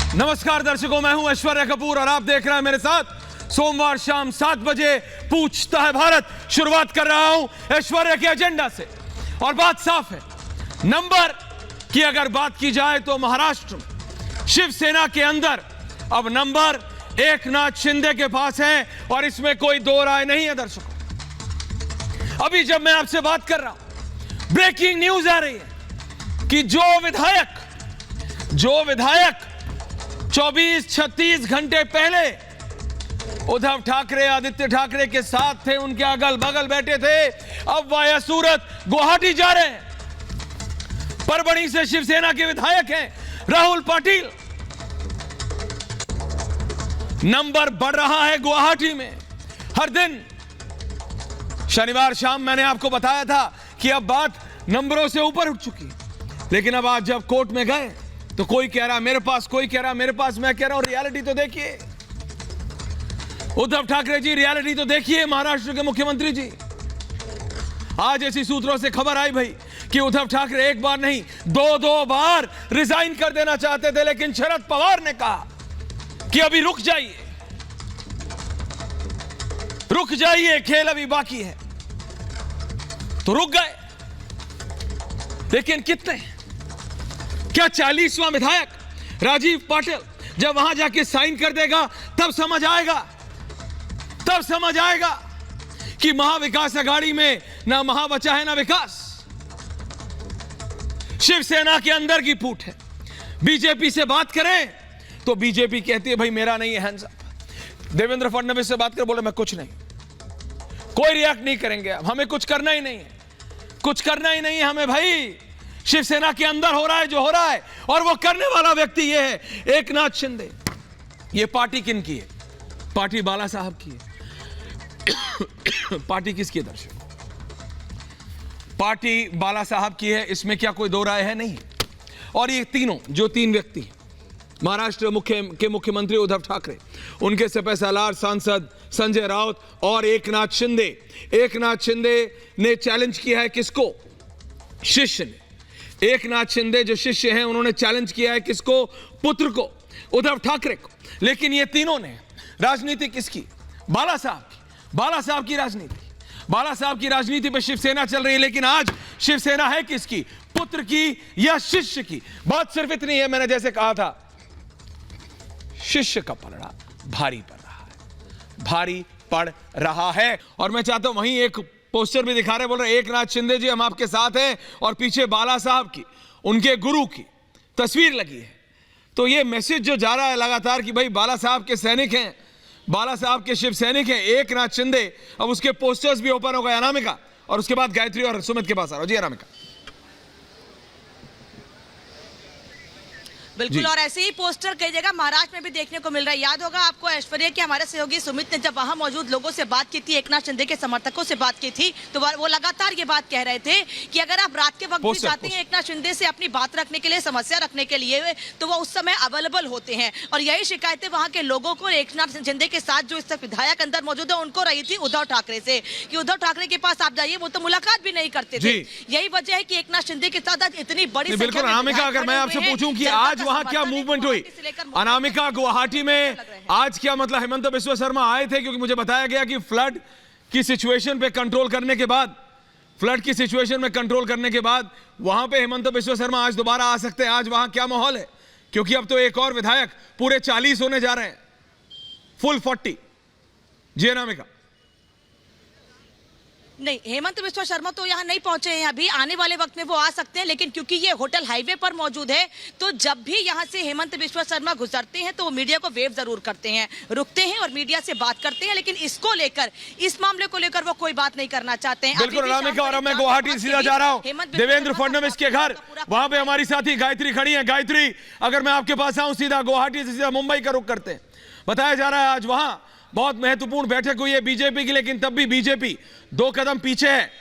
नमस्कार दर्शकों, मैं हूं ऐश्वर्या कपूर और आप देख रहे हैं मेरे साथ सोमवार शाम 7 बजे पूछता है भारत। शुरुआत कर रहा हूं ऐश्वर्या के एजेंडा से और बात साफ है। नंबर की अगर बात की जाए तो महाराष्ट्र में शिवसेना के अंदर अब नंबर एकनाथ शिंदे के पास है और इसमें कोई दो राय नहीं है। दर्शकों, अभी जब मैं आपसे बात कर रहा हूं ब्रेकिंग न्यूज आ रही है कि जो विधायक 24-36 घंटे पहले उद्धव ठाकरे आदित्य ठाकरे के साथ थे, उनके अगल बगल बैठे थे, अब वाया सूरत गुवाहाटी जा रहे हैं। परभणी से शिवसेना के विधायक हैं राहुल पाटिल। नंबर बढ़ रहा है गुवाहाटी में हर दिन। शनिवार शाम मैंने आपको बताया था कि अब बात नंबरों से ऊपर उठ चुकी, लेकिन अब आज जब कोर्ट में गए तो कोई कह रहा मेरे पास, कोई कह रहा मेरे पास। मैं कह रहा हूं रियलिटी तो देखिए उद्धव ठाकरे जी, रियलिटी तो देखिए महाराष्ट्र के मुख्यमंत्री जी। आज ऐसी सूत्रों से खबर आई भाई कि उद्धव ठाकरे एक बार नहीं दो बार रिजाइन कर देना चाहते थे, लेकिन शरद पवार ने कहा कि अभी रुक जाइए, खेल अभी बाकी है। तो रुक गए, लेकिन कितने? क्या 40वां विधायक राजीव पाटिल जब वहां जाके साइन कर देगा तब समझ आएगा कि महाविकास आघाड़ी में ना महा बचा है ना विकास। शिवसेना के अंदर की फूट है। बीजेपी से बात करें तो बीजेपी कहती है भाई मेरा नहीं है हैंड्स अप। देवेंद्र फडणवीस से बात कर बोले मैं कुछ नहीं, कोई रिएक्ट नहीं करेंगे, अब हमें कुछ करना ही नहीं है हमें भाई। शिवसेना के अंदर हो रहा है जो हो रहा है, और वो करने वाला व्यक्ति ये है एकनाथ शिंदे। ये पार्टी किन की है? पार्टी बाला साहब की है। पार्टी किसकी है दर्शक? पार्टी बाला साहब की है, इसमें क्या कोई दो राय है? नहीं। और ये तीन व्यक्ति महाराष्ट्र के मुख्यमंत्री उद्धव ठाकरे, उनके सपा सालार सांसद संजय राउत और एकनाथ शिंदे ने चैलेंज किया है किसको? शिष्य ने। एकनाथ शिंदे जो शिष्य हैं उन्होंने चैलेंज किया है किसको? पुत्र को, उद्धव ठाकरे को। लेकिन ये तीनों ने राजनीति किसकी? बाला साहब की राजनीति पे शिवसेना चल रही है। लेकिन आज शिवसेना है किसकी? पुत्र की या शिष्य की? बात सिर्फ इतनी है, मैंने जैसे कहा था, शिष्य का पलड़ा भारी पड़ रहा है। और मैं चाहता हूं वहीं एक पोस्टर भी दिखा रहे, बोल रहे एकनाथ शिंदे जी हम आपके साथ हैं, और पीछे बाला साहब की, उनके गुरु की तस्वीर लगी है। तो ये मैसेज जो जा रहा है लगातार कि भाई बाला साहब के सैनिक हैं, बाला साहब के शिव सैनिक हैं एकनाथ शिंदे। अब उसके पोस्टर्स भी ओपन हो गए। अनामिका और उसके बाद गायत्री और सुमित के पास आ रहा हूं जी। अनामिका बिल्कुल, और ऐसे ही पोस्टर कई जगह महाराष्ट्र में भी देखने को मिल रहा है। याद होगा आपको ऐश्वर्या कि हमारे सहयोगी सुमित ने जब वहां मौजूद लोगों से बात की थी, एकनाथ शिंदे के समर्थकों से बात की थी, तो वो लगातार ये बात कह रहे थे कि अगर आप रात के वक्त भी चाहते हैं एकनाथ शिंदे से अपनी बात रखने के लिए, समस्या रखने के लिए, तो वो उस समय अवेलेबल होते हैं। और यही शिकायतें वहां के लोगों को एकनाथ शिंदे के साथ जो इस तक विधायक अंदर मौजूद है उनको रही थी उद्धव ठाकरे से, कि उद्धव ठाकरे के पास आप जाइए, वो तो मुलाकात भी नहीं करते थे। यही वजह है कि एकनाथ शिंदे के साथ आज इतनी बड़ी बिल्कुल। अनामिका, अगर मैं आपसे पूछूं कि आज वहां क्या मूवमेंट हुई अनामिका गुवाहाटी में, आज क्या मतलब हेमंत बिस्वा शर्मा आए थे? क्योंकि मुझे बताया गया कि फ्लड की सिचुएशन में कंट्रोल करने के बाद वहां पे हेमंत बिस्वा शर्मा आज दोबारा आ सकते हैं। आज वहां क्या माहौल है? क्योंकि अब तो एक और विधायक पूरे 40 होने जा रहे हैं, फुल 40। जी अनामिका। नहीं, हेमंत बिस्वा शर्मा तो यहाँ नहीं पहुंचे हैं अभी, आने वाले वक्त में वो आ सकते हैं। लेकिन क्योंकि ये होटल हाईवे पर मौजूद है, तो जब भी यहाँ से हेमंत बिस्वा शर्मा गुजरते हैं तो वो मीडिया को वेव जरूर करते हैं, रुकते हैं और मीडिया से बात करते हैं। लेकिन इसको लेकर, इस मामले को लेकर वो कोई बात नहीं करना चाहते हैं। बिल्कुल अनामिका, और मैं गुवाहाटी सीधा जा रहा हूँ देवेंद्र फडणवीस के घर। वहां पे हमारी साथी गायत्री खड़ी है। गायत्री, अगर मैं आपके पास आऊं सीधा गुवाहाटी से सीधा मुंबई का रुख करते हैं। बताया जा रहा है आज वहां बहुत महत्वपूर्ण बैठक हुई है बीजेपी की, लेकिन तब भी बीजेपी 2 कदम पीछे है।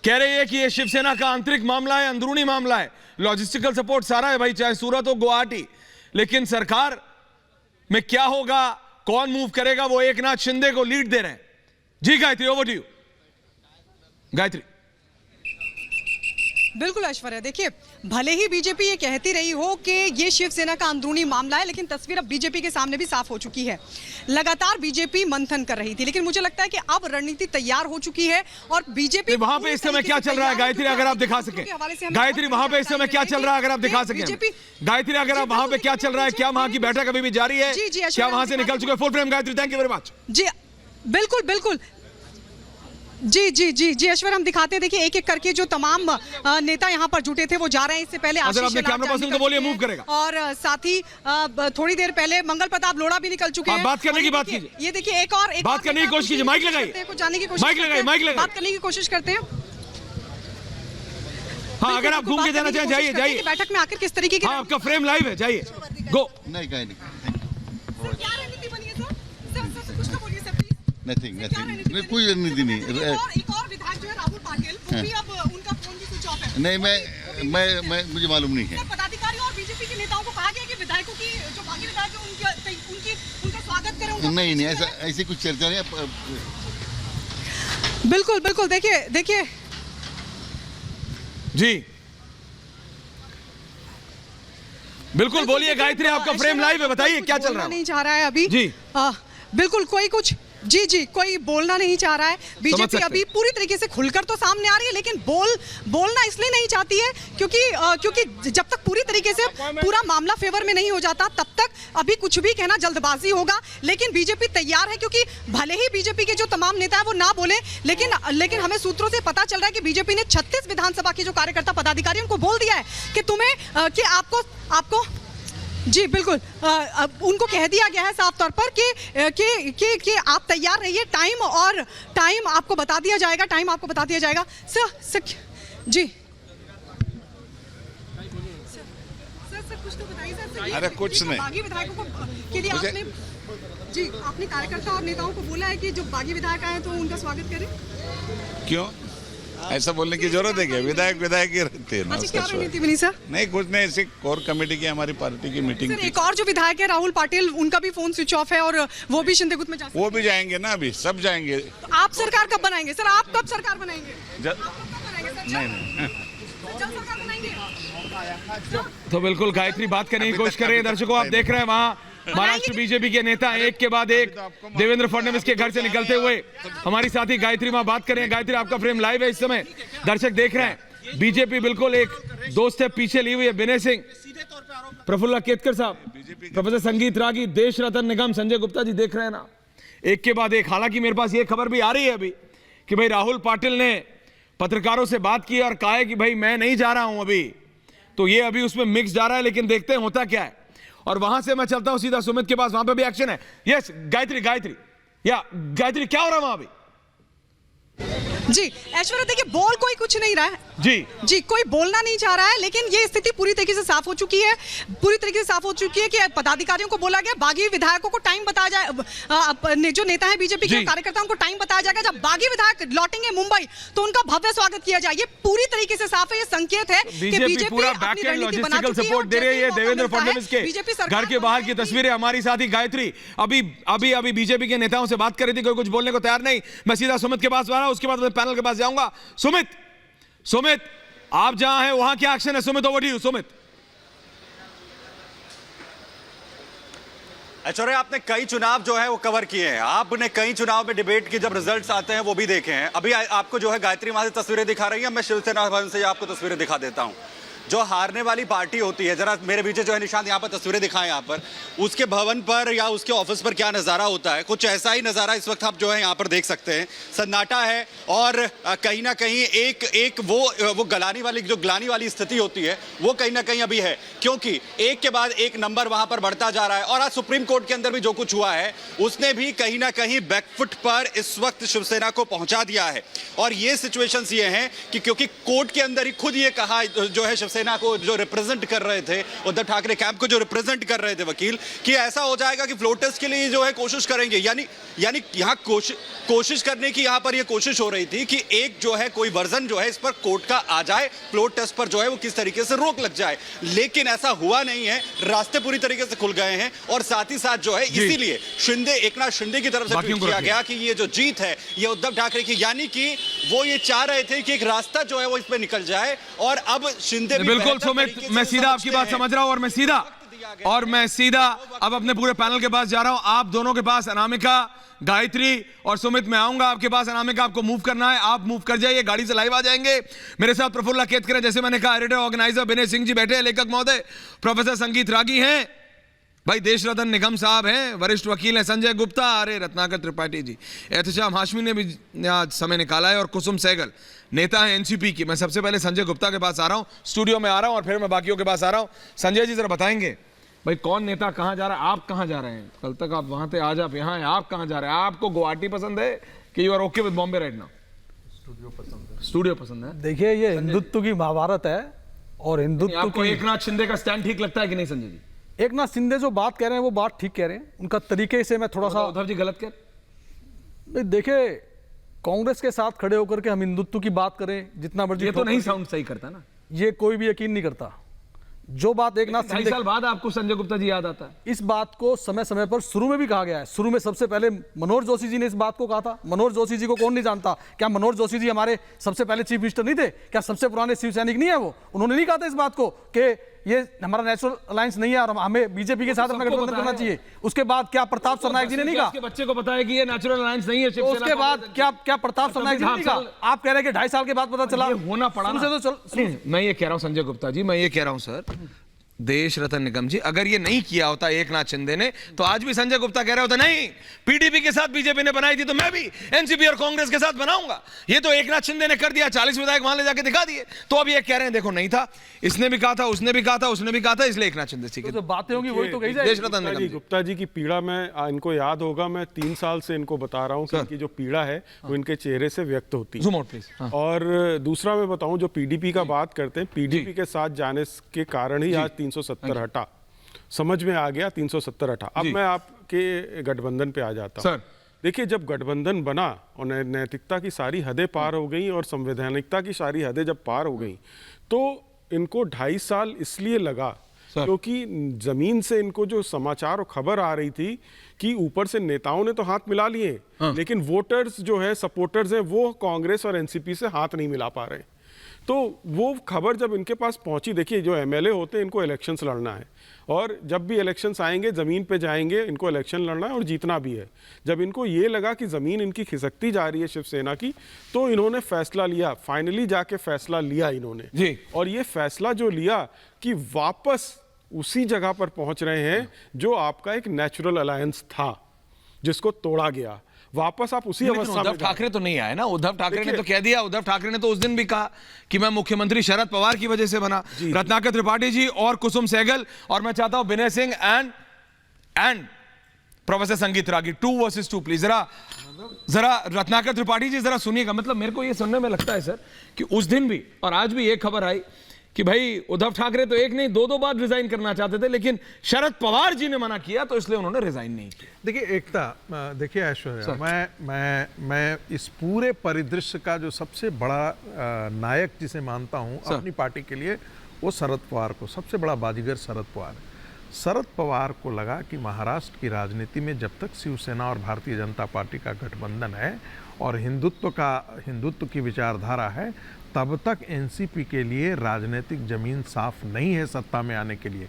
कह रही है कि ये शिवसेना का आंतरिक मामला है, अंदरूनी मामला है, लॉजिस्टिकल सपोर्ट सारा है भाई, चाहे सूरत हो गुवाहाटी। लेकिन सरकार में क्या होगा, कौन मूव करेगा, वो एकनाथ शिंदे को लीड दे रहे हैं। जी Gayatri, over to you. Gayatri. बिल्कुल ऐश्वर्या, देखिए भले ही बीजेपी ये कहती रही हो कि ये शिवसेना का अंदरूनी मामला है, लेकिन तस्वीर अब बीजेपी के सामने भी साफ हो चुकी है। लगातार बीजेपी मंथन कर रही थी, लेकिन मुझे लगता है कि अब रणनीति तैयार हो चुकी है और बीजेपी वहां पे इस समय क्या चल रहा है गायत्री, अगर आप दिखा सकें गायत्री, वहां पे इस समय क्या चल रहा है अगर आप दिखा सकें गायत्री, अगर आप वहां पे क्या चल रहा है, क्या वहां की बैठक अभी भी जारी है, क्या वहां से निकल चुके? Full frame Gayatri, thank you very much. जी बिल्कुल बिल्कुल, जी जी जी जी ऐश्वर्य, हम दिखाते हैं। देखिए एक एक करके जो तमाम नेता यहाँ पर जुटे थे वो जा रहे हैं। इससे पहले आशीष अपने कैमरा पर्सन को बोलिए मूव करेगा, और साथ ही थोड़ी देर पहले मंगल प्रताप लोढ़ा भी निकल चुके हैं। बात करने की बात कीजिए, ये देखिए एक बात करने की कोशिश कीजिए, माइक लगाइए, कुछ जाने की कोशिश, माइक लगाइए, माइक लगाइए, बात करने की कोशिश करते हैं। हाँ, अगर आप घूम के जाना चाहें जाइए, जाइए बैठक में आकर किस तरीके की, हाँ आपका फ्रेम लाइव है, जाइए गो। नहीं कहीं नहीं, क्या रणनीति बनी है सर? कुछ तो बोलिए सर प्लीज। नथिंग नथिंग, कोई रणनीति नहीं। एक और विधायक जो है राहुल पाटिल, वो भी अब उनका फोन भी स्विच ऑफ है। नहीं, मैं मुझे मालूम नहीं है। पदाधिकारी और बीजेपी के नेताओं को कहा गया कि विधायकों की जो बागी विधायक है उनका स्वागत करें। नहीं, ऐसी कुछ चर्चा नहीं। बिल्कुल बिल्कुल, देखिए जी बिल्कुल बोलिए गायत्री, आपका फ्रेम लाइव है, बताइए क्या चल रहा है? नहीं चाह रहा है अभी जी। बिल्कुल कोई कुछ जी कोई बोलना नहीं चाह रहा है। बीजेपी अभी पूरी तरीके से खुलकर तो सामने आ रही है, लेकिन बोलना इसलिए नहीं चाहती है क्योंकि जब तक पूरी तरीके से पूरा मामला फेवर में नहीं हो जाता तब तक अभी कुछ भी कहना जल्दबाजी होगा। लेकिन बीजेपी तैयार है, क्योंकि भले ही बीजेपी के जो तमाम नेता है वो ना बोले, लेकिन हमें सूत्रों से पता चल रहा है कि बीजेपी ने 36 विधानसभा के जो कार्यकर्ता पदाधिकारी उनको बोल दिया है कि तुम्हें कि आपको जी बिल्कुल, उनको कह दिया गया है साफ तौर पर कि आप तैयार रहिए, टाइम आपको बता दिया जाएगा। सर जी सर कुछ तो बताइए सर। अरे कुछ नहीं, बागी विधायकों को के लिए आपने कार्यकर्ता और नेताओं को बोला है कि जो बागी विधायक आए तो उनका स्वागत करें। क्यों ऐसा बोलने की जरूरत है क्या? विधायक ही रहते हैं ना। क्या रणनीति बनी सर? नहीं कुछ नहीं, ऐसे कोर कमेटी की हमारी पार्टी की मीटिंग सर, एक और जो विधायक है राहुल पाटिल, उनका भी फोन स्विच ऑफ है और वो भी शिंदे गुट में जा सकते हैं। वो भी जाएंगे ना, अभी सब जाएंगे। तो आप सरकार कब बनाएंगे सर? आप कब सरकार बनाएंगे? नहीं तो बिल्कुल गायत्री बात करने की कोशिश कर रहे हैं। दर्शकों आप देख रहे हैं वहां महाराष्ट्र बीजेपी के नेता एक के बाद एक देवेंद्र फडणवीस के घर से निकलते हुए हमारी साथी गायत्री वहां बात कर रहे हैं। गायत्री आपका फ्रेम लाइव है, इस समय दर्शक देख रहे हैं। बीजेपी बिल्कुल एक 2 स्टेप पीछे ली हुई है। विनय सिंह, प्रफुल्ल केतकर साहब, प्रोफेसर संगीत रागी, देश रतन निगम, संजय गुप्ता जी देख रहे हैं ना, एक के बाद एक। हालांकि मेरे पास ये खबर भी आ रही है अभी कि भाई राहुल पाटिल ने पत्रकारों से बात की और कहा है कि भाई मैं नहीं जा रहा हूं अभी, तो ये अभी उसमें मिक्स जा रहा है, लेकिन देखते हैं होता क्या है। और वहां से मैं चलता हूं सीधा सुमित के पास, वहां पे भी एक्शन है। यस गायत्री गायत्री क्या हो रहा है वहां भी? जी ऐश्वर्या, देखिए बोल कोई कुछ नहीं रहा है जी कोई बोलना नहीं चाह रहा है, लेकिन ये स्थिति पूरी तरीके से साफ हो चुकी है कि पदाधिकारियों को बोला गया, बागी विधायकों को टाइम बताया जाए, जो नेता है बीजेपी के कार्यकर्ताओं को टाइम बताया जाएगा, जब बागी विधायक लौटेंगे मुंबई तो उनका भव्य स्वागत किया जाए। ये पूरी तरीके से साफ है, ये संकेत है कि बीजेपी पूरा बैकएंड लॉजिस्टिकल सपोर्ट दे रही है। देवेंद्र फडणवीस के घर के बाहर की तस्वीरें हमारी साथी गायत्री अभी बीजेपी के नेताओं से बात कर रही थी, कोई कुछ बोलने को तैयार नहीं। मैं सीधा सुमित के पास आ रहा हूं, उसके बाद पैनल के पास जाऊंगा। सुमित आप जहां हैं वहां क्या एक्शन है? Sumit over to you. Sumit, Aishwarya, आपने कई चुनाव जो है वो कवर किए हैं, आपने कई चुनाव में डिबेट के जब रिजल्ट्स आते हैं वो भी देखे हैं। अभी आपको जो है गायत्री वहां से तस्वीरें दिखा रही है, मैं शिवसेना भवन से आपको तस्वीरें दिखा देता हूं। जो हारने वाली पार्टी होती है, जरा मेरे पीछे जो है निशांत यहाँ पर तस्वीरें दिखाएं, यहाँ पर उसके भवन पर या उसके ऑफिस पर क्या नज़ारा होता है, कुछ ऐसा ही नज़ारा इस वक्त आप जो है यहाँ पर देख सकते हैं। सन्नाटा है और कहीं ना कहीं एक वो ग्लानी वाली स्थिति होती है, वो कहीं ना कहीं अभी है, क्योंकि एक के बाद एक नंबर वहां पर बढ़ता जा रहा है। और आज सुप्रीम कोर्ट के अंदर भी जो कुछ हुआ है उसने भी कहीं ना कहीं बैकफुट पर इस वक्त शिवसेना को पहुंचा दिया है। और ये सिचुएशंस ये हैं कि क्योंकि कोर्ट के अंदर ही खुद ये कहा जो है सेना को जो रिप्रेजेंट कर रहे थे, उद्धव ठाकरे कैंप को जो रिप्रेजेंट कर रहे थे वकील, कि ऐसा हो जाएगा कि फ्लोर टेस्ट के लिए जो है कोशिश करेंगे। यानी यहां कोशिश करने की यहां पर यह कोशिश हो रही थी कि एक जो है कोई वर्जन जो है इस पर कोर्ट का आ जाए, फ्लोर टेस्ट पर जो है वो किस तरीके से रोक लग जाए, लेकिन ऐसा हुआ नहीं है। रास्ते पूरी तरीके से खुल गए हैं और साथ ही साथ जो है इसीलिए एकनाथ शिंदे की तरफ से ट्वीट किया गया कि ये जो जीत है ये उद्धव ठाकरे की, यानी कि वो ये चाह रहे थे कि एक रास्ता जो है वो इस पे निकल जाए और अब शिंदे बिल्कुल बेहतर सुमित, तरीके से मैं सीधा आपकी समझते बात हैं। समझ रहा हूं और मैं सीधा अब अपने पूरे पैनल के पास जा रहा हूं। आप दोनों के पास अनामिका, गायत्री और सुमित, मैं आऊंगा आपके पास। अनामिका, आपको मूव करना है, आप मूव कर जाइए, गाड़ी से लाइव आ जाएंगे। मेरे साथ प्रफुल्ल केतकर, जैसे मैंने कहा, एडिटर ऑर्गेनाइजर विनय सिंह जी बैठे हैं, लेखक महोदय प्रोफेसर संगीत रागी हैं, भाई देश रतन निगम साहब हैं, वरिष्ठ वकील हैं संजय गुप्ता, अरे रत्नाकर त्रिपाठी जी, एहतशाम हाशमी ने भी आज समय निकाला है, और कुसुम सहगल नेता है एनसीपी की। मैं सबसे पहले संजय गुप्ता के पास आ रहा हूं, स्टूडियो में आ रहा हूं, और फिर मैं बाकियों के पास आ रहा हूं। संजय जी जरा बताएंगे भाई, कौन नेता कहां जा रहा है? आप कहां जा रहे हैं? कल तक आप वहां थे, आज आप यहां हैं, आप कहां जा रहे हैं? आपको गुवाहाटी पसंद है कि you are okay with Bombay right now? Studio पसंद है। देखिए, ये हिंदुत्व की महाभारत है, और हिंदुत्व आपको की एकनाथ शिंदे का स्टैंड ठीक लगता है कि नहीं संजय जी? एकनाथ शिंदे जो बात कह रहे हैं वो बात ठीक कह रहे हैं, उनका तरीके से मैं थोड़ा सा उद्धव जी गलत कह, देखिए, कांग्रेस के साथ खड़े होकर के हम हिंदुत्व की बात करें जितना मर्जी, ये तो नहीं साउंड सही करता ना। ये कोई भी यकीन नहीं करता। जो बात एकनाथ 2.5 शिंदे, साल बाद आपको संजय गुप्ता जी याद आता है? इस बात को समय समय पर शुरू में भी कहा गया है। शुरू में सबसे पहले मनोहर जोशी जी ने इस बात को कहा था। मनोहर जोशी जी को कौन नहीं जानता? क्या मनोहर जोशी जी हमारे सबसे पहले चीफ मिनिस्टर नहीं थे? क्या सबसे पुराने शिव सैनिक नहीं है वो? उन्होंने नहीं कहा था इस बात को कि ये हमारा नेचुरल अलायंस नहीं है और हमें बीजेपी के साथ अपना गठबंधन करना चाहिए? उसके बाद क्या प्रताप सरनायक जी ने नहीं कहा? उसके बच्चे को पता है कि ये नेचुरल अलायंस नहीं है शिवसेना, उसके बाद क्या प्रताप सरनायक जी ने नहीं कहा? आप कह रहे हैं कि 2.5 साल के बाद पता चला? ये होना पड़ा शुरू ना। से तो नहीं, मैं ये कह रहा हूं संजय गुप्ता जी, मैं ये कह रहा हूं सर, देश रतन निगम जी, अगर ये नहीं किया होता एकनाथ शिंदे ने, तो आज भी संजय गुप्ता कह रहे होता नहीं, पीडीपी के साथ बीजेपी ने बनाई थी तो मैं भी एनसीपी और कांग्रेस के साथ बनाऊंगा। ये तो एकनाथ शिंदे ने कर दिया, 40 विधायक वहां ले जाके दिखा दिए। तो अब ये कह रहे हैं देखो नहीं था, इसने भी कहा था, उसने भी कहा था, उसने भी कहा था, इसलिए एकनाथ शिंदे सीखे। जो बातें होंगी वही तो कही देश जाएगी। रतन निगम जी। गुप्ता जी की पीड़ा में इनको याद होगा, मैं 3 साल से इनको बता रहा हूँ कि इनकी जो पीड़ा है वो इनके चेहरे से व्यक्त होती है। Zoom out, please. हाँ। और दूसरा मैं बताऊं, जो पीडीपी का बात करते हैं, पीडीपी के साथ जाने के कारण ही आज 370 हटा, समझ में आ गया 370 हटा। अब मैं आपके गठबंधन पे आ जाता हूँ। देखिए, जब गठबंधन बना और नैतिकता की सारी हदें पार हो गई और संवैधानिकता की सारी हदें जब पार हो गई, तो इनको 2.5 साल इसलिए लगा क्योंकि जमीन से इनको जो समाचार और खबर आ रही थी कि ऊपर से नेताओं ने तो हाथ मिला लिए, लेकिन वोटर्स जो है, सपोर्टर्स हैं, वो कांग्रेस और एनसीपी से हाथ नहीं मिला पा रहे। तो वो खबर जब इनके पास पहुंची, देखिए जो एमएलए होते हैं इनको इलेक्शंस लड़ना है, और जब भी इलेक्शंस आएंगे ज़मीन पे जाएंगे, इनको इलेक्शन लड़ना है और जीतना भी है। जब इनको ये लगा कि ज़मीन इनकी खिसकती जा रही है शिवसेना की, तो इन्होंने फैसला लिया, फाइनली जाके फैसला लिया इन्होंने जी। और ये फैसला जो लिया कि वापस उसी जगह पर पहुंच रहे हैं जो आपका एक नेचुरल अलायंस था, जिसको तोड़ा गया, वापस आप उसी अवस्था में। उद्धव ठाकरे तो नहीं आए ना। उद्धव ठाकरे ने तो कह दिया, उद्धव ठाकरे ने तो उस दिन भी कहा कि मैं मुख्यमंत्री शरद पवार की वजह से बना। रत्नाकर त्रिपाठी जी और कुसुम सहगल, और मैं चाहता हूं विनय सिंह एंड प्रोफेसर संगीत रागी, 2 वर्सेस 2 प्लीज। जरा रत्नाकर त्रिपाठी जी जरा सुनिएगा। मतलब मेरे को ये सुनने में लगता है सर कि उस दिन भी और आज भी एक खबर आई कि भाई उद्धव ठाकरे तो एक नहीं 2 बार रिजाइन करना चाहते थे, लेकिन शरद पवार जी ने मना किया तो इसलिए उन्होंने रिजाइन नहीं किया। देखिए एकता, देखिए ऐश्वर्या, मैं इस पूरे परिदृश्य का जो सबसे बड़ा नायक जिसे मानता हूं अपनी पार्टी के लिए, वो शरद पवार को, सबसे बड़ा बाजीगर शरद पवार है। शरद पवार को लगा कि महाराष्ट्र की राजनीति में जब तक शिवसेना और भारतीय जनता पार्टी का गठबंधन है और हिंदुत्व की विचारधारा है, तब तक एनसीपी के लिए राजनीतिक जमीन साफ नहीं है सत्ता में आने के लिए।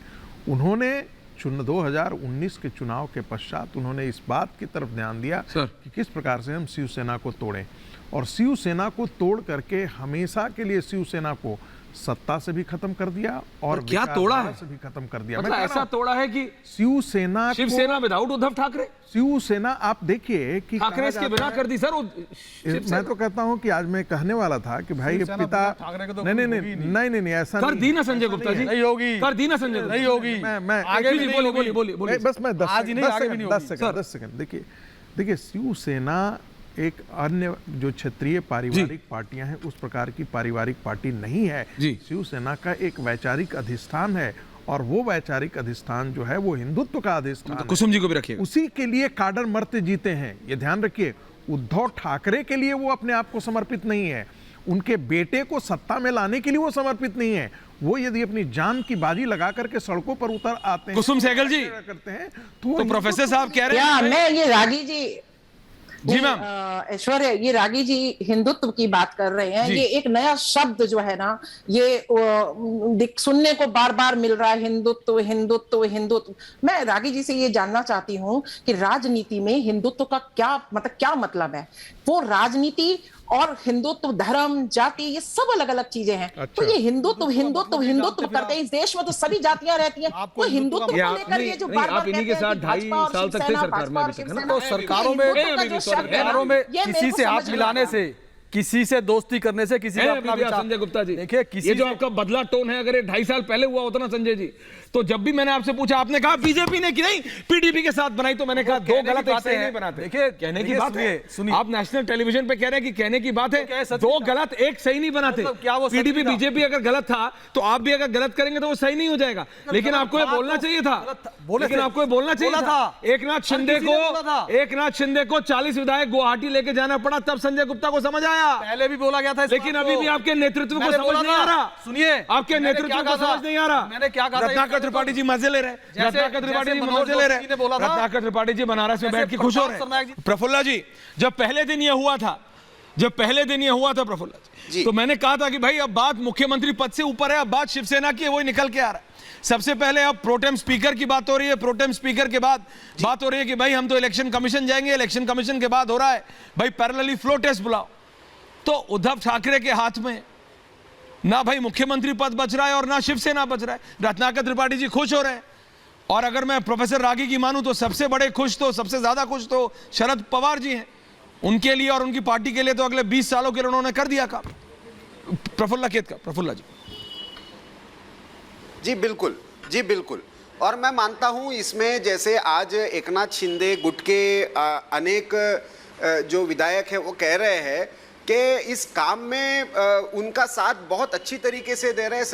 उन्होंने 2019 के चुनाव के पश्चात उन्होंने इस बात की तरफ ध्यान दिया कि किस प्रकार से हम शिवसेना को तोड़ें, और शिवसेना को तोड़ करके हमेशा के लिए शिवसेना को सत्ता से भी खत्म कर दिया और क्या तोड़ा है से भी खत्म कर दिया। मतलब ऐसा तोड़ा है कि शिवसेना विदाउट उद्धव ठाकरे, शिवसेना आप देखिए कि ठाकरे इसके बिना कर दी सर। मैं तो कहता हूं कि आज मैं कहने वाला था कि भाई पिता नहीं ऐसा कर दी ना संजय गुप्ता जी, नहीं होगी, कर दी ना संजय गुप्ता, नहीं होगी। मैं आगे भी बोलिए बस मैं 10 सेकंड देखिए शिवसेना एक अन्य जो क्षेत्रीय पारिवारिक पार्टियां हैं उस प्रकार की पारिवारिक पार्टी नहीं है। शिवसेना का एक वैचारिक अधिष्ठान है, और वो वैचारिक अधिष्ठान जो है वो हिंदुत्व का अधिष्ठान है। कुसुम जी को भी रखिए, उसी के लिए काडर मरते जीते हैं, ये ध्यान रखिए। उद्धव ठाकरे के लिए वो अपने आप को समर्पित नहीं है, उनके बेटे को सत्ता में लाने के लिए वो समर्पित नहीं है। वो यदि अपनी जान की बाजी लगा करके सड़कों पर उतर आते हैं, कुसुम सहगल जी करते हैं, तो प्रोफेसर साहब कह रहे हैं मैं ये रागी जी जी मैम। ऐश्वर्या, ये रागी जी हिंदुत्व की बात कर रहे हैं, ये एक नया शब्द जो है ना, ये सुनने को बार बार मिल रहा है, हिंदुत्व हिंदुत्व हिंदुत्व। मैं रागी जी से ये जानना चाहती हूँ कि राजनीति में हिंदुत्व का क्या मतलब है? वो राजनीति और हिंदुत्व, धर्म, जाति, ये सब अलग अलग चीजें हैं। तो ये हिंदुत्व हिंदुत्व हिंदुत्व करते हैं। इस देश में तो सभी जातियां रहती हैं, तो हिंदुत्व को लेकर ये जो बार बार इन्हीं के साथ 2.5 साल तक थे सरकार में, तो सरकारों में किसी से हाथ मिलाने से, किसी से दोस्ती करने से, किसी का अपना विचार। संजय गुप्ता जी, देखिए, किसी ये जो आपका बदला टोन है, अगर ये 2.5 साल पहले हुआ होता ना संजय जी, तो जब भी मैंने आपसे पूछा, आपने कहा बीजेपी ने की नहीं, पीडीपी के साथ बनाई, तो मैंने कहा दो गलत एक सही नहीं बनाते। देखिए, कहने की बात है, आप नेशनल टेलीविजन पे कह रहे हैं कि कहने की बात है, दो गलत एक सही नहीं बनाते। पीडीपी बीजेपी अगर गलत था तो आप भी अगर गलत करेंगे तो वो सही नहीं हो जाएगा। लेकिन आपको ये बोलना चाहिए था, लेकिन आपको ये बोलना चाहिए था। एकनाथ शिंदे को 40 विधायक गुवाहाटी लेके जाना पड़ा, तब संजय गुप्ता को समझ आया। पहले भी बोला गया था, लेकिन अभी भी आपके नेतृत्व को समझ नहीं आ रहा। सुनिए, आपके नेतृत्व को समझ नहीं आ रहा। मैंने क्या कहा? रत्नाकर त्रिपाठी जी मजे ले रहे हैं, रत्नाकर त्रिपाठी जी मजे ले रहे हैं, रत्नाकर त्रिपाठी जी बनारस में बैठ के खुश हो रहे हैं। प्रफुल्ला जी, जब पहले दिन ये हुआ था प्रफुल्ला जी, तो मैंने कहा था कि भाई अब बात मुख्यमंत्री पद से ऊपर है, अब बात शिवसेना की है, वही निकल के आ रहा है। सबसे पहले अब प्रोटेम स्पीकर की बात हो रही है, प्रोटेम स्पीकर के बाद बात हो रही है कि भाई हम तो इलेक्शन कमीशन जाएंगे, इलेक्शन कमीशन के बाद हो रहा है भाई पैरेलली फ्लो टेस्ट बुलाओ। तो उद्धव ठाकरे के हाथ में ना भाई मुख्यमंत्री पद बच रहा है और ना शिवसेना बच रहा है। रत्नाकर त्रिपाठी जी खुश हो रहे हैं, और अगर मैं प्रोफेसर रागी की मानूं तो सबसे ज्यादा खुश तो शरद पवार जी हैं। उनके लिए और उनकी पार्टी के लिए तो अगले 20 सालों के लिए उन्होंने कर दिया काम। प्रफुल्ला जी। जी बिल्कुल। और मैं मानता हूं इसमें, जैसे आज एकनाथ शिंदे गुट के अनेक जो विधायक हैं वो कह रहे हैं कि इस काम में उनका साथ बहुत अच्छी तरीके से दे रहे हैं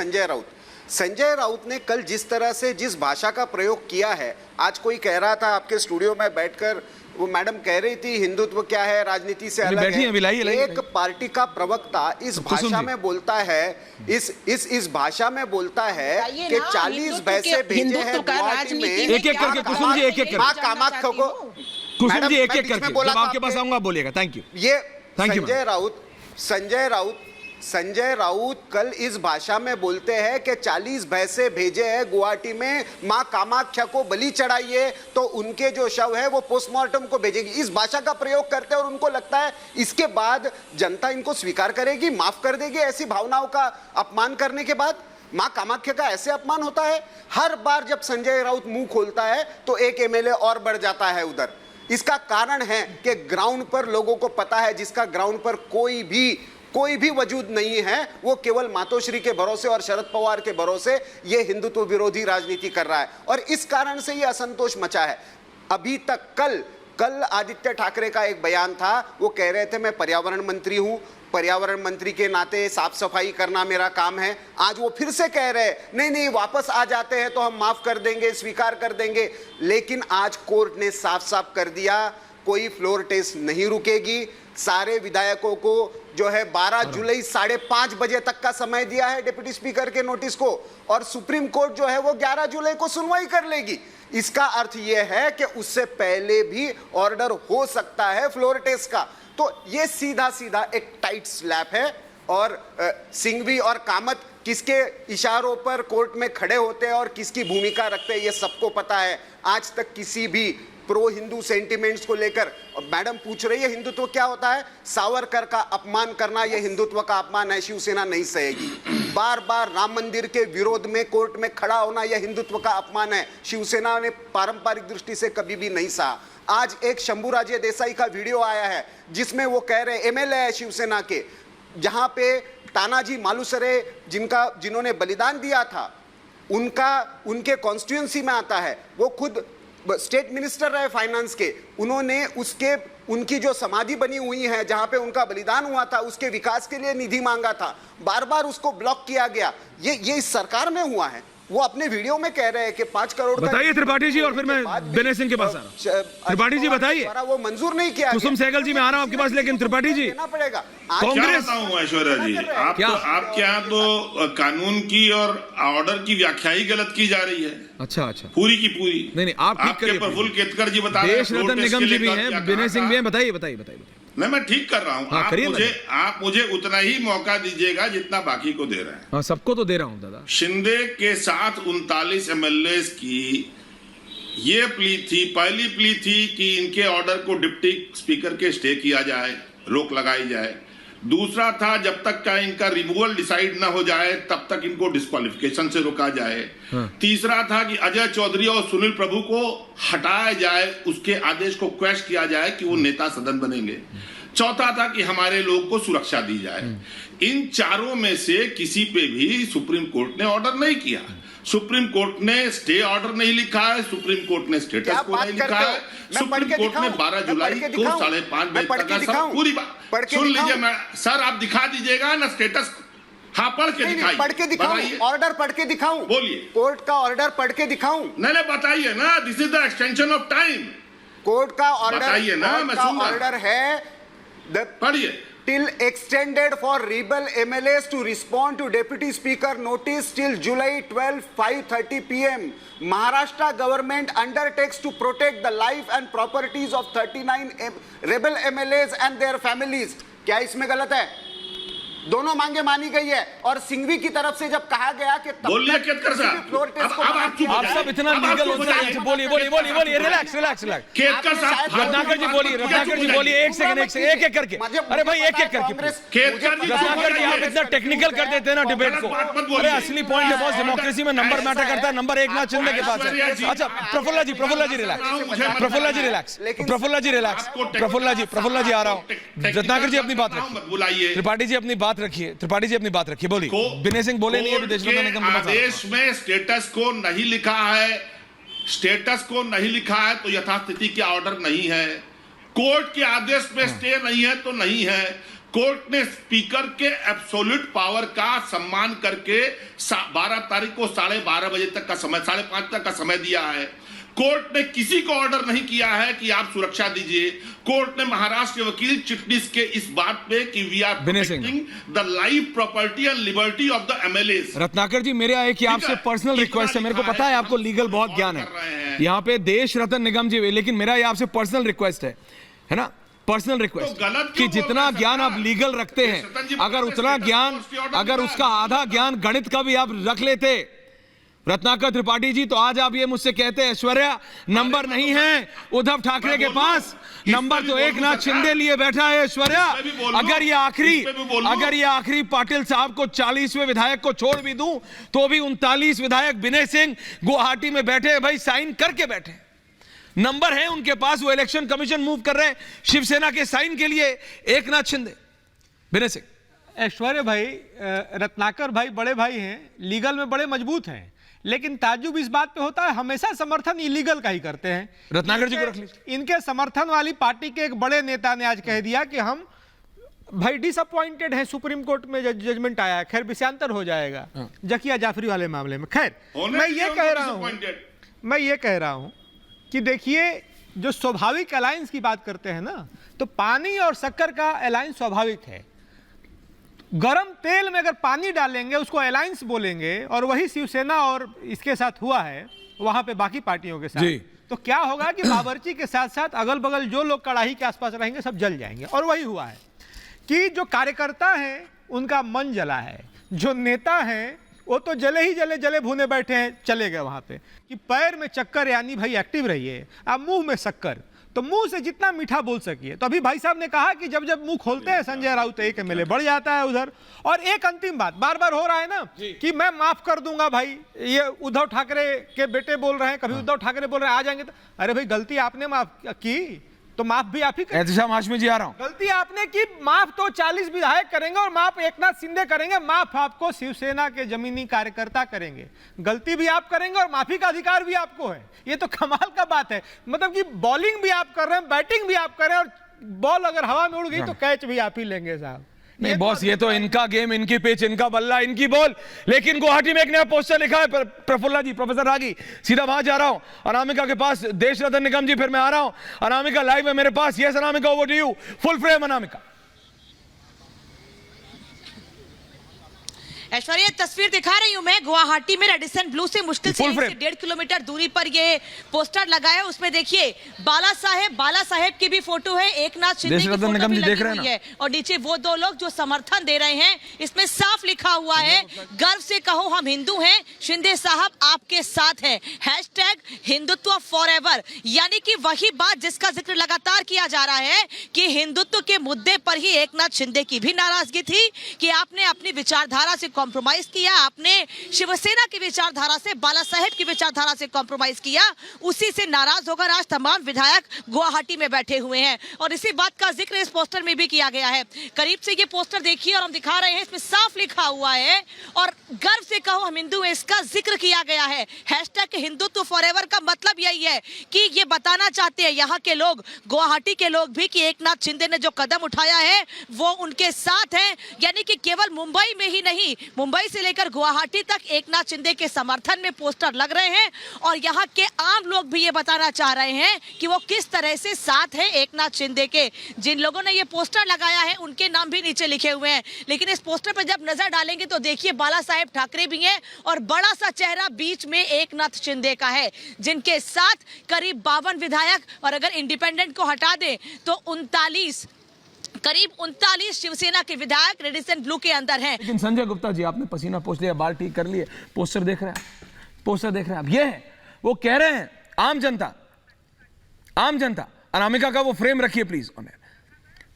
संजय राउत ने कल जिस तरह से जिस भाषा का प्रयोग किया है, आज कोई कह रहा था आपके स्टूडियो में बैठकर, वो मैडम कह रही थी हिंदुत्व क्या है, राजनीति से अलग है। एक पार्टी का प्रवक्ता इस भाषा में बोलता है, इस भाषा में बोलता है कि 40 पैसे भेजे हैं गुवाहाटी में, एक-एक करके कुसुम जी, एक-एक करके कामाख्या को, कुसुम जी एक-एक करके, जब आपके पास आऊंगा बोलिएगा। Thank you. ये संजय राउत कल इस भाषा में बोलते हैं कि 40 भैंसे भेजे हैं गुवाहाटी में, मां कामाख्या को बलि चढ़ाइए तो उनके जो शव है वो पोस्टमार्टम को भेजेगी। इस भाषा का प्रयोग करते हैं और उनको लगता है इसके बाद जनता इनको स्वीकार करेगी, माफ कर देगी। ऐसी भावनाओं का अपमान करने के बाद मां कामाख्या का ऐसे अपमान होता है? हर बार जब संजय राउत मुंह खोलता है तो एक एमएलए और बढ़ जाता है उधर। इसका कारण है कि ग्राउंड पर लोगों को पता है, जिसका ग्राउंड पर कोई भी वजूद नहीं है, वो केवल मातोश्री के भरोसे और शरद पवार के भरोसे ये हिंदुत्व विरोधी राजनीति कर रहा है, और इस कारण से ये असंतोष मचा है। अभी तक कल आदित्य ठाकरे का एक बयान था, वो कह रहे थे मैं पर्यावरण मंत्री हूं, पर्यावरण मंत्री के नाते साफ सफाई करना मेरा काम है। आज वो फिर से कह रहे हैं नहीं वापस आ जाते हैं तो हम माफ कर देंगे, स्वीकार कर देंगे। लेकिन आज कोर्ट ने साफ कर दिया कोई फ्लोर टेस्ट नहीं रुकेगी। सारे विधायकों को जो है 12 जुलाई 5:30 बजे तक का समय दिया है डिप्टी स्पीकर के नोटिस को, और सुप्रीम कोर्ट जो है वो 11 जुलाई को सुनवाई कर लेगी। इसका अर्थ यह है कि उससे पहले भी ऑर्डर हो सकता है फ्लोर टेस्ट का। तो ये सीधा एक टाइट स्लैप है, और सिंघवी और कामत किसके इशारों पर कोर्ट में खड़े होते हैं और किसकी भूमिका रखते हैं ये सबको पता है। आज तक किसी भी प्रो हिंदू सेंटिमेंट्स को लेकर, मैडम पूछ रही है हिंदुत्व क्या होता है, सावरकर का अपमान करना यह हिंदुत्व का अपमान है, शिवसेना नहीं सहेगी। बार राम मंदिर के विरोध में कोर्ट में खड़ा होना यह हिंदुत्व का अपमान है, शिवसेना ने पारंपरिक दृष्टि से कभी भी नहीं सहा। आज एक शंभूराजे देसाई का वीडियो आया है जिसमें वो कह रहे, एमएलए है शिवसेना के, जहां पे तानाजी मालुसरे जिन्होंने बलिदान दिया था उनके कॉन्स्टिट्यूएंसी में आता है, वो खुद स्टेट मिनिस्टर रहे फाइनेंस के, उन्होंने उनकी जो समाधि बनी हुई है जहां पे उनका बलिदान हुआ था उसके विकास के लिए निधि मांगा था, बार उसको ब्लॉक किया गया। ये इस सरकार में हुआ है, वो अपने वीडियो में कह रहे हैं कि 5 करोड़ का बताइए त्रिपाठी जी, और फिर मैं विनय सिंह के पास आ रहा हूं। त्रिपाठी जी बताइए, वो मंजूर नहीं किया। कुसुम सहगल जी मैं आ रहा हूं आपके पास, लेकिन त्रिपाठी जी पड़ेगा कांग्रेस। ऐश्वर्या जी, आपके यहाँ तो कानून की और ऑर्डर की व्याख्या ही गलत की जा रही है। अच्छा, पूरी की पूरी। नहीं, आप ठीक करिए। प्रफुल्ल केतकर जी बता रहे हैं, देश रतन निगम जी भी हैं, विनय सिंह भी हैं, बताइए। नहीं, मैं ठीक कर रहा हूँ। आप मुझे उतना ही मौका दीजिएगा जितना बाकी को दे रहे हैं। हाँ, सबको तो दे रहा हूँ दादा। शिंदे के साथ 39 MLAs की ये प्ली थी, पहली प्ली थी कि इनके ऑर्डर को डिप्टी स्पीकर के स्टे किया जाए, रोक लगाई जाए। दूसरा था जब तक का इनका रिमूवल डिसाइड ना हो जाए तब तक इनको डिस्क्वालिफिकेशन से रोका जाए। तीसरा था कि अजय चौधरी और सुनील प्रभु को हटाया जाए, उसके आदेश को क्वेश्चन किया जाए कि वो नेता सदन बनेंगे। चौथा था कि हमारे लोग को सुरक्षा दी जाए। इन चारों में से किसी पे भी सुप्रीम कोर्ट ने ऑर्डर नहीं किया। सुप्रीम कोर्ट ने स्टे ऑर्डर नहीं लिखा है, सुप्रीम कोर्ट ने स्टेटस को नहीं लिखा है। सुप्रीम कोर्ट ने 12 जुलाई को 5:30 बजे तक का पूरी बात सुन लीजिए। मैं सर आप दिखा दीजिएगा ना स्टेटस। हाँ, पढ़ के दिखाइए। पढ़ के दिखाऊं? ऑर्डर पढ़ के दिखाऊं? बोलिए। कोर्ट का ऑर्डर पढ़ के दिखाऊं? नहीं, बताइए ना। This is the extension of time. Court का ऑर्डर बताइए ना, मैं सुन रहा हूं। ऑर्डर है पढ़िए। till extended for rebel MLAs to respond to Deputy Speaker notice till July 12, 5:30 p.m. Maharashtra government undertakes to protect the life and properties of 39 rebel MLAs and their families. क्या इसमें गलत है? दोनों मांगे मानी गई है। और सिंघवी की तरफ से जब कहा गया कि बोलिए केतकर साहब, आप सब इतना लीगल हो जाए। बोलिए, रिलैक्स। केतकर साहब, रत्नाकर जी बोलिए। एक सेकंड, एक करके। अरे भाई, एक करके। रत्नाकर जी, आप इतना टेक्निकल कर देते हैं ना डिबेट को। अरे असली पॉइंट है बॉस, डेमोक्रेसी में नंबर मैटर करता है। नंबर 1 नाथ शिंदे के पास है। अच्छा, प्रफुल्ला जी रिलैक्स। प्रफुल्ला जी आ रहा हूँ। रत्नाकर जी अपनी बात रखिए, त्रिपाठी जी अपनी बात रखिए। बोलिए। विनय सिंह बोले नहीं है विदेश आदेश में स्टेटस को नहीं लिखा है। स्टेटस को नहीं लिखा है तो यथास्थिति का ऑर्डर नहीं है। कोर्ट के आदेश में स्टे नहीं है तो नहीं है। कोर्ट ने स्पीकर के एब्सोल्यूट पावर का सम्मान करके 12 तारीख को 12:30 बजे तक का समय, 5:30 तक का समय दिया है। कोर्ट ने किसी को ऑर्डर नहीं किया है कि आप सुरक्षा दीजिए। कोर्ट ने महाराष्ट्र के वकील चिटनिस के इस बात पे कि we are protecting the life, property and liberty of the MLAs. Ratnakar ji, मेरे एक आपसे पर्सनल रिक्वेस्ट है। मेरे को पता है आपको लीगल बहुत ज्ञान है, यहाँ पे देश रतन निगम जी, लेकिन मेरा ये आपसे पर्सनल रिक्वेस्ट है ना, पर्सनल रिक्वेस्ट कि जितना ज्ञान आप लीगल रखते हैं, अगर उतना ज्ञान, अगर उसका आधा ज्ञान गणित का भी आप रख लेते रत्नाकर त्रिपाठी जी, तो आज आप ये मुझसे कहते हैं ऐश्वर्या नंबर नहीं है उद्धव ठाकरे के पास, नंबर तो एक नाथ शिंदे लिए बैठा है। ऐश्वर्या, अगर ये आखिरी पाटिल साहब को 40वें विधायक को छोड़ भी दूं तो भी 39 विधायक विनय सिंह गुवाहाटी में बैठे भाई, साइन करके बैठे, नंबर है उनके पास। वो इलेक्शन कमीशन मूव कर रहे हैं शिवसेना के साइन के लिए, एक नाथ शिंदे, विनय सिंह। ऐश्वर्या भाई, रत्नाकर भाई बड़े भाई हैं, लीगल में बड़े मजबूत हैं, लेकिन ताज्जुब इस बात पे होता है हमेशा समर्थन इलीगल का ही करते हैं। रत्नाकर जी को रख लीजिए। इनके समर्थन वाली पार्टी के एक बड़े नेता ने आज कह दिया कि हम भाई डिसअपॉइंटेड हैं, सुप्रीम कोर्ट में जजमेंट आया है, खैर विषयांतर हो जाएगा जकिया जाफरी वाले मामले में। खैर मैं ये कह रहा हूं कि देखिए, जो स्वाभाविक अलायंस की बात करते हैं ना, तो पानी और शक्कर का अलायंस स्वाभाविक है। गरम तेल में अगर पानी डालेंगे उसको अलायंस बोलेंगे, और वही शिवसेना और इसके साथ हुआ है वहां पे बाकी पार्टियों के साथ। तो क्या होगा कि बावर्ची के साथ साथ अगल बगल जो लोग कड़ाही के आसपास रहेंगे सब जल जाएंगे। और वही हुआ है कि जो कार्यकर्ता हैं उनका मन जला है, जो नेता हैं वो तो जले भुने बैठे हैं, चले गए वहां पे कि पैर में चक्कर, यानी भाई एक्टिव रहिए, अब मुंह में शक्कर, तो मुंह से जितना मीठा बोल सकिए। तो अभी भाई साहब ने कहा कि जब जब मुंह खोलते हैं संजय राउत एक एमएलए बढ़ जाता है उधर। और एक अंतिम बात बार बार हो रहा है ना कि मैं माफ कर दूंगा भाई, ये उद्धव ठाकरे के बेटे बोल रहे हैं, कभी उद्धव ठाकरे बोल रहे हैं आ जाएंगे तो, अरे भाई गलती आपने माफ की तो माफ भी आप ही करेंगे। एहतशाम हाशमी जी आ रहा हूं। गलती आपने की, माफ तो 40 विधायक करेंगे और माफ एकनाथ शिंदे करेंगे, माफ आपको शिवसेना के जमीनी कार्यकर्ता करेंगे। गलती भी आप करेंगे और माफी का अधिकार भी आपको है। ये तो कमाल का बात है, मतलब कि बॉलिंग भी आप कर रहे हैं, बैटिंग भी आप कर रहे हैं, और बॉल अगर हवा में उड़ गई तो कैच भी आप ही लेंगे साहब। नहीं बॉस, ये तो इनका गेम, इनकी पिच, इनका बल्ला, इनकी बॉल। लेकिन गुवाहाटी में एक नया पोस्टर लिखा है प्रफुल्ला जी, प्रोफेसर रागी, सीधा वहां जा रहा हूं अनामिका के पास। देश रतन निगम जी, फिर मैं आ रहा हूं। अनामिका लाइव है मेरे पास। Yes Anamika, over to you. Full frame Anamika. Aishwarya, तस्वीर दिखा रही हूं मैं गुवाहाटी में रेडिसन ब्लू से मुश्किल से 1.5 किलोमीटर दूरी पर ये पोस्टर लगा है। उसमें देखिए बाला साहेब की भी फोटो है, एकनाथ शिंदे की फोटो भी लगी हुई है, और नीचे वो दो लोग जो समर्थन दे रहे हैं। इसमें साफ लिखा हुआ है, गर्व से कहो हम हिंदू हैं, शिंदे साहब आपके साथ हैं, #हिंदुत्व फॉरएवर। यानी कि वही बात जिसका जिक्र लगातार किया जा रहा है कि हिंदुत्व के मुद्दे पर ही एकनाथ शिंदे की भी नाराजगी थी कि आपने अपनी विचारधारा से कॉम्प्रोमाइज किया, आपने शिवसेना की विचारधारा से, बाला साहेब की विचारधारा से कॉम्प्रोमाइज किया। उसी से नाराज होकर आज तमाम विधायक गुवाहाटी में बैठे हुए हैं, और इसी बात का जिक्र इस पोस्टर में भी किया गया है। करीब से ये पोस्टर देखिए और हम दिखा रहे हैं, इसमें साफ लिखा हुआ है, और गर्व से कहो हम हिंदू हैं, इसका जिक्र किया गया है। #हिंदुत्व फॉरएवर का मतलब यही है कि ये बताना चाहते हैं यहाँ के लोग, गुवाहाटी के लोग भी, कि एकनाथ शिंदे ने जो कदम उठाया है वो उनके साथ है। यानी कि केवल मुंबई में ही नहीं, मुंबई से लेकर गुवाहाटी तक एकनाथ शिंदे के समर्थन में पोस्टर लग रहे हैं, और यहाँ के आम लोग भी ये बताना चाह रहे हैं कि वो किस तरह से साथ है एकनाथ शिंदे के। जिन लोगों ने ये पोस्टर लगाया है उनके नाम भी नीचे लिखे हुए हैं, लेकिन इस पोस्टर पर जब नजर डालेंगे तो देखिए बाला साहेब ठाकरे भी हैं, और बड़ा सा चेहरा बीच में एकनाथ शिंदे का है, जिनके साथ करीब 52 विधायक, और अगर इंडिपेंडेंट को हटा दें तो करीब 39 शिवसेना के विधायक रेडिसन ब्लू के अंदर हैं। लेकिन संजय गुप्ता जी, आपने पसीना पोंछ लिया, बाल ठीक कर लिए, पोस्टर देख रहे हैं, अब ये है, वो कह रहे हैं आम जनता, अनामिका का वो फ्रेम रखिए please,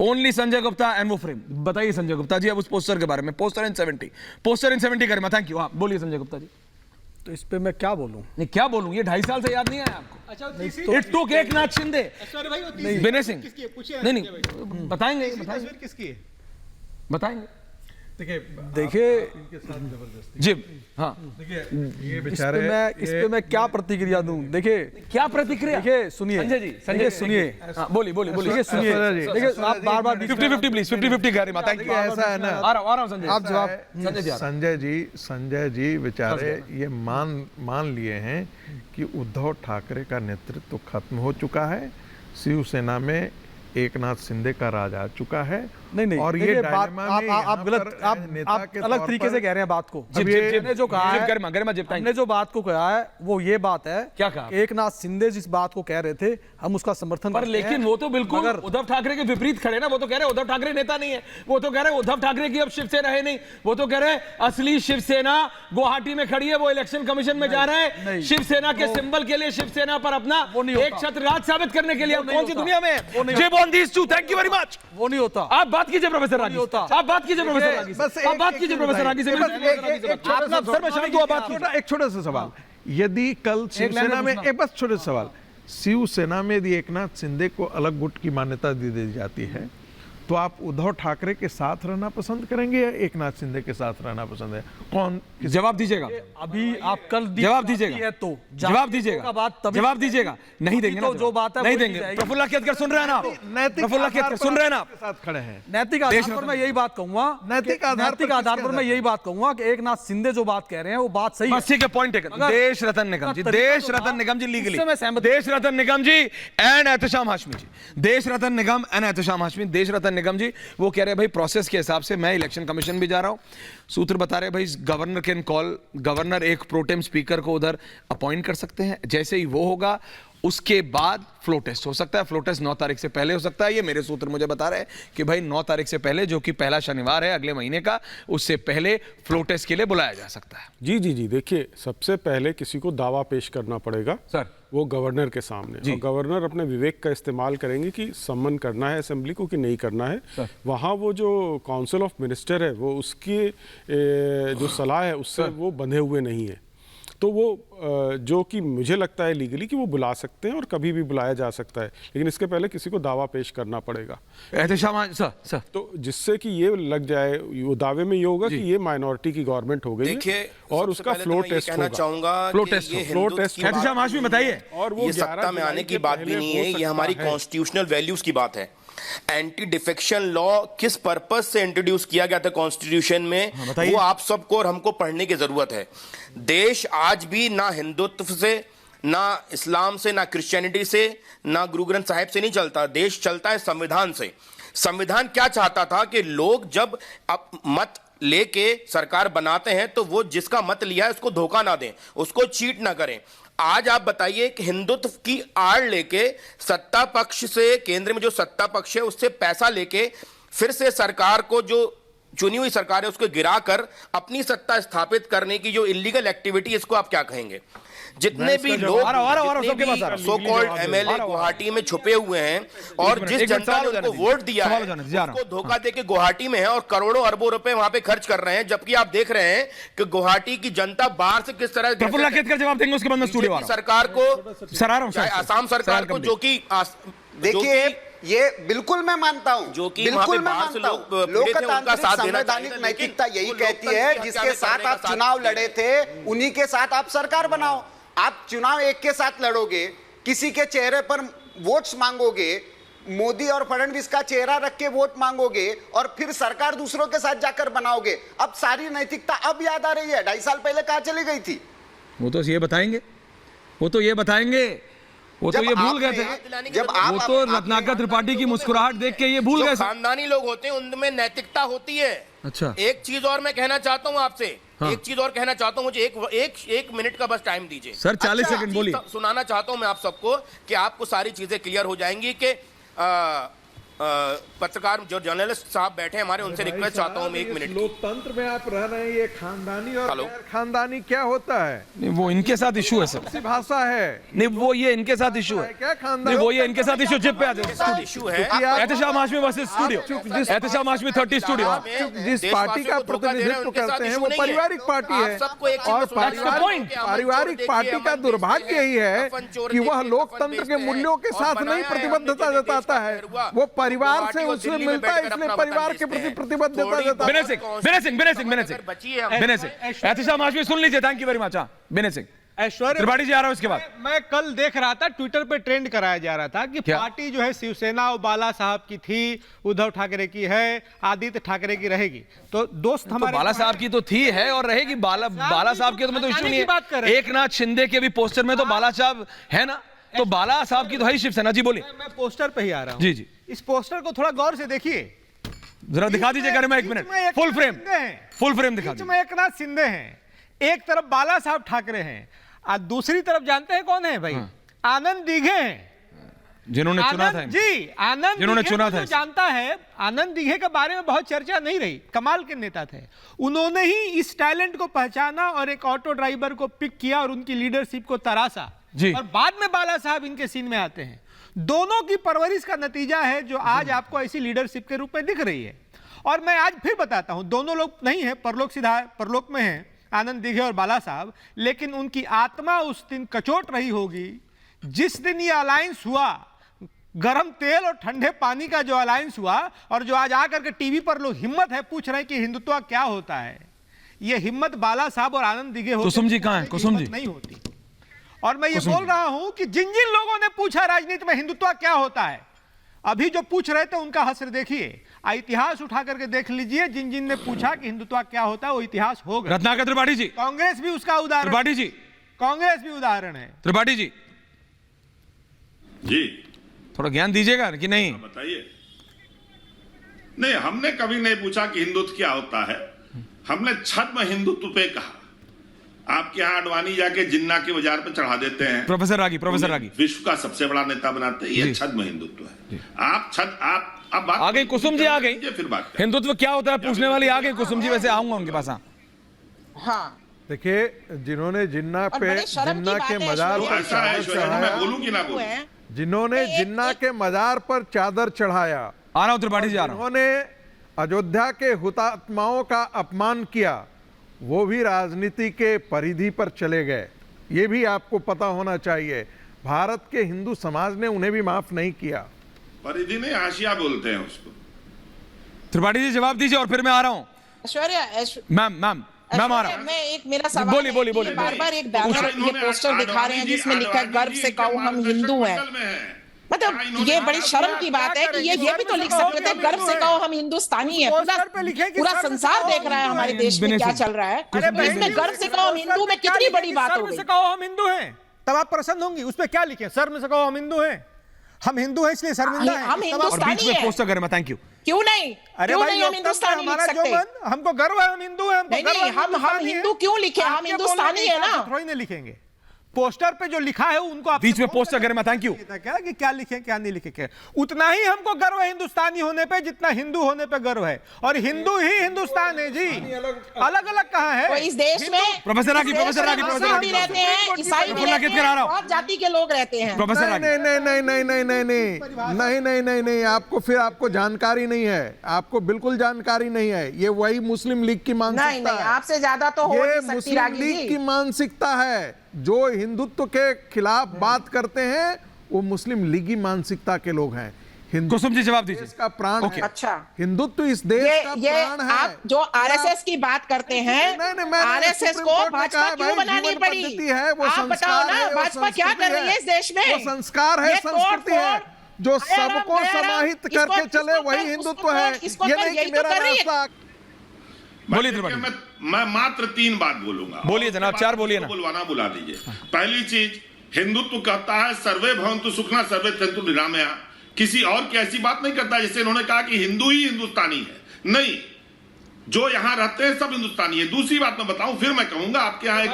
only Sanjay Gupta and वो फ्रेम। बताइए संजय गुप्ता जी अब उस पोस्टर के बारे में, पोस्टर इन 70 करें। थैंक यू, आप बोलिए संजय गुप्ता जी। तो इस पे मैं क्या बोलूं? नहीं क्या बोलूं, ये 2.5 साल से याद नहीं आया आपको? अच्छा, इट टुक एकनाथ शिंदे, विनय सिंह, नहीं बताएंगे देखिए जी, हाँ ये इस पे मैं क्या प्रतिक्रिया दूं? देखिए क्या प्रतिक्रिया, देखिए सुनिए संजय सुनिए, बोलिए सुनिए, देखिए आप बार 50-50 प्लीज, 50-50 कह रही माता। ऐसा है ना, आ रहा हूं संजय, आप जवाब। संजय जी बेचारे ये मान लिए हैं कि उद्धव ठाकरे का नेतृत्व खत्म हो चुका है, शिवसेना में एकनाथ शिंदे का राज आ चुका है। नहीं और ये बात आप गलत, आप अलग तरीके से कह रहे हैं बात को। हमने जो कहा है, हमने जो बात को कहा है वो ये बात है, क्या कहा? एकनाथ शिंदे जिस बात को कह रहे थे हम उसका समर्थन पर लेकिन वो तो बिल्कुल उद्धव ठाकरे के विपरीत खड़े ना। वो तो कह रहे उद्धव ठाकरे नेता नहीं है, वो तो कह रहे उद्धव ठाकरे की अब शिवसेना है नहीं, वो तो कह रहे असली शिवसेना गुवाहाटी में खड़ी है, वो इलेक्शन कमीशन में जा रहे हैं शिवसेना के सिंबल के लिए, शिवसेना पर अपना एक छत्र राज साबित करने के लिए। कौन सी दुनिया में? Thank you very much. वो नहीं होता। आप बात कीजिए प्रोफेसर रागी, आप बात कीजिए प्रोफेसर रागी से, आप बात कीजिए प्रोफेसर रागी से। एक छोटा सा सवाल, यदि कल शिवसेना में, एक बस छोटा सा सवाल, शिवसेना में यदि एकनाथ शिंदे को अलग गुट की मान्यता दी जाती है तो आप उद्धव ठाकरे के साथ रहना पसंद करेंगे या एकनाथ शिंदे के साथ रहना पसंद है? कौन जवाब दीजिएगा? अभी आप कल जवाब दीजिएगा, तो जवाब दीजिएगा, जवाब दीजिएगा। नहीं देंगे तो जो बात है नहीं देंगे। प्रफुल्ला केतकर सुन रहे हैं ना, प्रफुल्ला केतकर सुन रहे हैं ना, आप साथ खड़े हैं। नैतिक आधार पर मैं यही बात कहूंगा, नैतिक आधार पर मैं यही बात कहूंगा कि एकनाथ शिंदे जो बात कह रहे हैं वो बात सही है। ठीक है, पॉइंट टेकन। देश रतन निगम जी, देश रतन निगम जी लीगली, देश रतन निगम जी एंड एहतशाम हाशमी जी, देश रतन निगम एंड एहतशाम हाशमी, देश रतन निगम जी वो कह रहे भाई प्रोसेस के हिसाब से मैं इलेक्शन कमीशन भी जा रहा हूं। सूत्र बता रहे भाई गवर्नर कैन कॉल, गवर्नर एक प्रोटेम स्पीकर को उधर अपॉइंट कर सकते हैं, जैसे ही वो होगा उसके बाद फ्लो टेस्ट हो सकता है। फ्लो टेस्ट 9 तारीख से पहले हो सकता है, ये मेरे सूत्र मुझे बता रहे हैं कि भाई 9 तारीख से पहले, जो कि पहला शनिवार है अगले महीने का, उससे पहले फ्लो टेस्ट के लिए बुलाया जा सकता है। जी जी जी, देखिए सबसे पहले किसी को दावा पेश करना पड़ेगा सर, वो गवर्नर के सामने, और गवर्नर अपने विवेक का इस्तेमाल करेंगे कि सम्मन करना है असेंबली को कि नहीं करना है। वहाँ वो जो काउंसिल ऑफ मिनिस्टर है वो उसकी जो सलाह है उससे वो बंधे हुए नहीं है, तो वो जो कि मुझे लगता है लीगली कि वो बुला सकते हैं और कभी भी बुलाया जा सकता है, लेकिन इसके पहले किसी को दावा पेश करना पड़ेगा। सर तो जिससे कि ये लग जाए, वो दावे में ये होगा कि ये माइनॉरिटी की गवर्नमेंट हो गई है और उसका फ्लो टेस्ट होगा। फ्लो टेस्ट बताइए। और वो ये सत्ता में आने की बात भी नहीं है, ये हमारी कॉन्स्टिट्यूशनल वैल्यूज की बात है। एंटी डिफेक्शन लॉ किस पर्पज से इंट्रोड्यूस किया गया था कॉन्स्टिट्यूशन में, वो आप सबको और हमको पढ़ने की जरूरत है। देश आज भी ना हिंदुत्व से, ना इस्लाम से, ना क्रिश्चियनिटी से, ना गुरु ग्रंथ साहिब से नहीं चलता। देश चलता है संविधान से। संविधान क्या चाहता था कि लोग जब मत लेके सरकार बनाते हैं तो वो जिसका मत लिया है उसको धोखा ना दें, उसको चीट ना करें। आज आप बताइए कि हिंदुत्व की आड़ लेके सत्ता पक्ष से, केंद्र में जो सत्ता पक्ष है उससे पैसा लेके फिर से सरकार को, जो चुनी हुई सरकार है उसको गिराकर अपनी सत्ता स्थापित करने की जो इलीगल एक्टिविटी, इसको आप क्या कहेंगे? जितने भी लोग सो कॉल्ड एमएलए गुवाहाटी में छुपे हुए हैं और जिस जनता ने उनको वोट दिया है उसको धोखा देके गुवाहाटी में है और करोड़ों अरबों रुपए वहां पे खर्च कर रहे हैं, जबकि आप देख रहे हैं कि गुवाहाटी की जनता बाहर से किस तरह जवाब देंगे उसके बाद मैं स्टूडियो सरकार को, असम सरकार को, जो कि देखिए ये बिल्कुल मैं मानता हूं, जो कि बिल्कुल मैं मानता हूं, लोकतांत्रिक संवैधानिक नैतिकता यही कहती है जिसके साथ आप चुनाव लड़े थे उन्हीं के साथ आप सरकार बनाओ। आप चुनाव एक के साथ लड़ोगे, किसी के चेहरे पर वोट्स मांगोगे, मोदी और फडणवीस का चेहरा रख के वोट मांगोगे और फिर सरकार दूसरों के साथ जाकर बनाओगे। अब सारी नैतिकता अब याद आ रही है, 2.5 साल पहले कहां चली गई थी? वो तो ये बताएंगे, वो तो ये बताएंगे, वो तो ये भूल गए थे। जब आप वो तो रत्नाकर त्रिपाठी की मुस्कुराहट देख के ये भूल गए। खानदानी लोग होते हैं उनमें नैतिकता होती है। अच्छा, एक चीज और मैं कहना चाहता हूं आपसे, एक चीज और कहना चाहता हूं, मुझे एक मिनट का बस टाइम दीजिए सर। 40 सेकंड बोलिए। सुनाना चाहता हूं मैं आप सबको कि आपको सारी चीजें क्लियर हो जाएंगी कि पत्रकार जो जर्नलिस्ट साहब बैठे हमारे, उनसे रिक्वेस्ट चाहता हूं मैं 1 मिनट। लोकतंत्र में आप रह रहे हैं, ये खानदानी और गैर खानदानी क्या होता है? नहीं, वो इनके साथ इशू है सर, भाषा है। नहीं, वो ये इनके साथ इशू है। क्या खानदानी? वो ये इनके साथ इशू। चिप पे आ जाओ, इशू है Ehtesham Hashmi versus studio, Ehtesham Hashmi 30 studio. जिस पार्टी का प्रतिनिधित्व करते हैं वो पारिवारिक पार्टी है और पारिवारिक पार्टी का दुर्भाग्य यही है कि वह लोकतंत्र के मूल्यों के साथ नहीं प्रतिबद्धता जताता है, वो परिवार से उससे मिलता है, इसलिए परिवार के प्रति प्रतिबद्धता जताता है। एहतशाम हाशमी सुन लीजिए। Thank you very much. Vinay Singh, Aishwarya Tripathi ji आ रहा है उसके बाद। मैं कल देख रहा था, ट्विटर पे ट्रेंड कराया जा रहा था कि पार्टी जो है शिवसेना और बाला साहब की थी, उद्धव ठाकरे की है, आदित्य ठाकरे की रहेगी। तो दोस्त हमारे तो बाला साहब की तो थी है और रहेगी। बाला साहब की तो इशू नहीं है। एक नाथ शिंदे के भी पोस्टर में तो बाला साहब है ना, तो बाला साहब की तो है शिवसेना। जी बोलिए। मैं पोस्टर पे ही आ रहा हूं। जी जी, इस पोस्टर को थोड़ा गौर से देखिए, जरा दिखा दीजिए। मैं 1 मिनट फुल फ्रेम दिखा दीजिए। एक नाथ शिंदे हैं, एक तरफ बाला साहब ठाकरे हैं और दूसरी तरफ जानते हैं कौन है भाई? आनंद दीघे हैं, जिन्होंने चुना था। जी, आनंद जिन्होंने चुना था। जानता है, आनंद दीघे के बारे में बहुत चर्चा नहीं रही, कमाल के नेता थे। उन्होंने ही इस टैलेंट को पहचाना और एक ऑटो ड्राइवर को पिक किया और उनकी लीडरशिप को तराशा, और बाद में बाला साहब इनके सीन में आते हैं। दोनों की परवरिश का नतीजा है जो आज आपको ऐसी लीडरशिप के रूप में दिख रही है। और मैं आज फिर बताता हूं, दोनों लोग नहीं है, परलोक में हैं आनंद दीघे और बाला साहब, लेकिन उनकी आत्मा उस दिन कचोट रही होगी जिस दिन ये अलायंस हुआ, गर्म तेल और ठंडे पानी का जो अलायंस हुआ, और जो आज आकर के टीवी पर लोग हिम्मत है पूछ रहे हैं कि हिंदुत्व क्या होता है। ये हिम्मत बाला साहब और आनंद दीघे होते, कुसुम जी कहां है? कुसुम जी नहीं होती। और मैं ये बोल रहा हूं कि जिन जिन लोगों ने पूछा राजनीति में हिंदुत्व क्या होता है, अभी जो पूछ रहे थे उनका हश्र देखिए, इतिहास उठा करके देख लीजिए। जिन जिन ने पूछा कि हिंदुत्व क्या होता है वो इतिहास होगा। रत्नाकर त्रिपाठी जी, कांग्रेस भी उसका उदाहरण, त्रिपाठी जी, कांग्रेस भी उदाहरण है। त्रिपाठी जी जी, थोड़ा ज्ञान दीजिएगा कि नहीं? बताइए। नहीं, हमने कभी नहीं पूछा कि हिंदुत्व क्या होता है। हमने छद्म हिंदुत्व पे कहा। आपके यहाँ अडवाणी जाके जिन्ना के बाजार पे चढ़ा देते हैं। प्रोफेसर रागी विश्व का सबसे बड़ा नेता बनाते हैं। ये छद्म हिंदुत्व है। आप बात आ गई कुसुम जी, आ गई। फिर बात हिंदुत्व क्या होता है पूछने वाली आ गई कुसुम जी। वैसे आऊंगा उनके पास। हाँ, देखिए, जिन्होंने जिन्ना के मजार पर चादर चढ़ाया, जिन्होंने जिन्ना के मजार पर चादर चढ़ाया, आ रहा हूं त्रिपाठी जी, आ रहा हूं, जिन्होंने अयोध्या के हुतात्माओं का अपमान किया, वो भी राजनीति के परिधि पर चले गए। ये भी आपको पता होना चाहिए। भारत के हिंदू समाज ने उन्हें भी माफ नहीं किया। परिधि नहीं, हाशिया बोलते हैं उसको। त्रिपाठी जी जवाब दीजिए और फिर मैं आ रहा हूँ। मैम आ रहा हूँ। मैं एक मेरा सवाल बोली बार बार एक बैनर, ये पोस्टर दिखा रहे हैं जिसमें लिखा है गर्व से कहो हम हिंदू हैं। मतलब ये बड़ी शर्म की बात है कि ये भी तो लिख सकते थे, गर्व से कहो हम हिंदुस्तानी है। पूरा संसार देख रहा है हमारे देश में क्या चल रहा है, इसमें गर्व से कहो हम हिंदू में कितनी बड़ी बात हो गई। कहो हम हिंदू हैं तब आप प्रसन्न होंगी, उस पर क्या लिखे, सर में से कहो हम हिंदू हैं, हम हिंदू हैं इसलिए शर्मिंदा हैं, हम हिंदुस्तानी हैं। पोस्ट करें, थैंक यू। क्यों नहीं, अरे भाई हम हिंदुस्तानी लिख सकते हैं? हमको गर्व है, हम हिंदू हैं, नहीं, हम हिंदू क्यों लिखे, हम हिंदुस्तानी है ना। थोड़ी नहीं लिखेंगे, पोस्टर पे जो लिखा है उनको आप बीच में पोस्ट अगर मैं थैंक यू क्या कि क्या लिखे क्या नहीं लिखे, क्या उतना ही हमको गर्व है हिंदुस्तानी होने पे जितना हिंदू होने पे गर्व है, और हिंदू ही हिंदुस्तान है जी, अलग अलग कहाँ है। तो इस देश में प्रोफेसर रागी मुस्लिम भी रहते हैं, ईसाई भी रहते हैं, बहुत जाति के लोग रहते हैं। प्रोफेसर रागी नहीं, आपको जानकारी नहीं है, आपको बिल्कुल जानकारी नहीं है। ये वही मुस्लिम लीग की मानसिकता है, आपसे ज्यादा तो हो नहीं सकती मुस्लिम रागी लीग जी। की मानसिकता है। जो हिंदुत्व के खिलाफ बात करते हैं वो मुस्लिम लीगी मानसिकता के लोग हैं। कुसुम जी जवाब दीजिए। इसका प्राण है। अच्छा, हिंदुत्व इस देश का प्राण है। आप जो आरएसएस की बात करते हैं, आरएसएस को भाजपा क्यों बनानी पड़ी है? वो आप बताओ ना, भाजपा क्या कर रही है इस देश में? वो संस्कार है, संस्कृति है, जो सबको समाहित करके चले, वही हिंदुत्व है। ये नहीं कि मेरा रास्ता। बोलिए त्रिपाठी। मैं मात्र 3 बात बोलूंगा। बोलिए जनाब, 4 बोलिए ना। बुलवाना बुला दीजिए। पहली चीज, हिंदुत्व कहता है सर्वे भवन्तु सुखिनः सर्वे सन्तु निरामया, किसी और की ऐसी बात नहीं करता जैसे इन्होंने कहा कि हिंदू ही हिंदुस्तानी है। नहीं, जो यहाँ रहते हैं सब हिंदुस्तानी है। दूसरी बात मैं बताऊं, फिर मैं कहूंगा, आपके यहाँ एक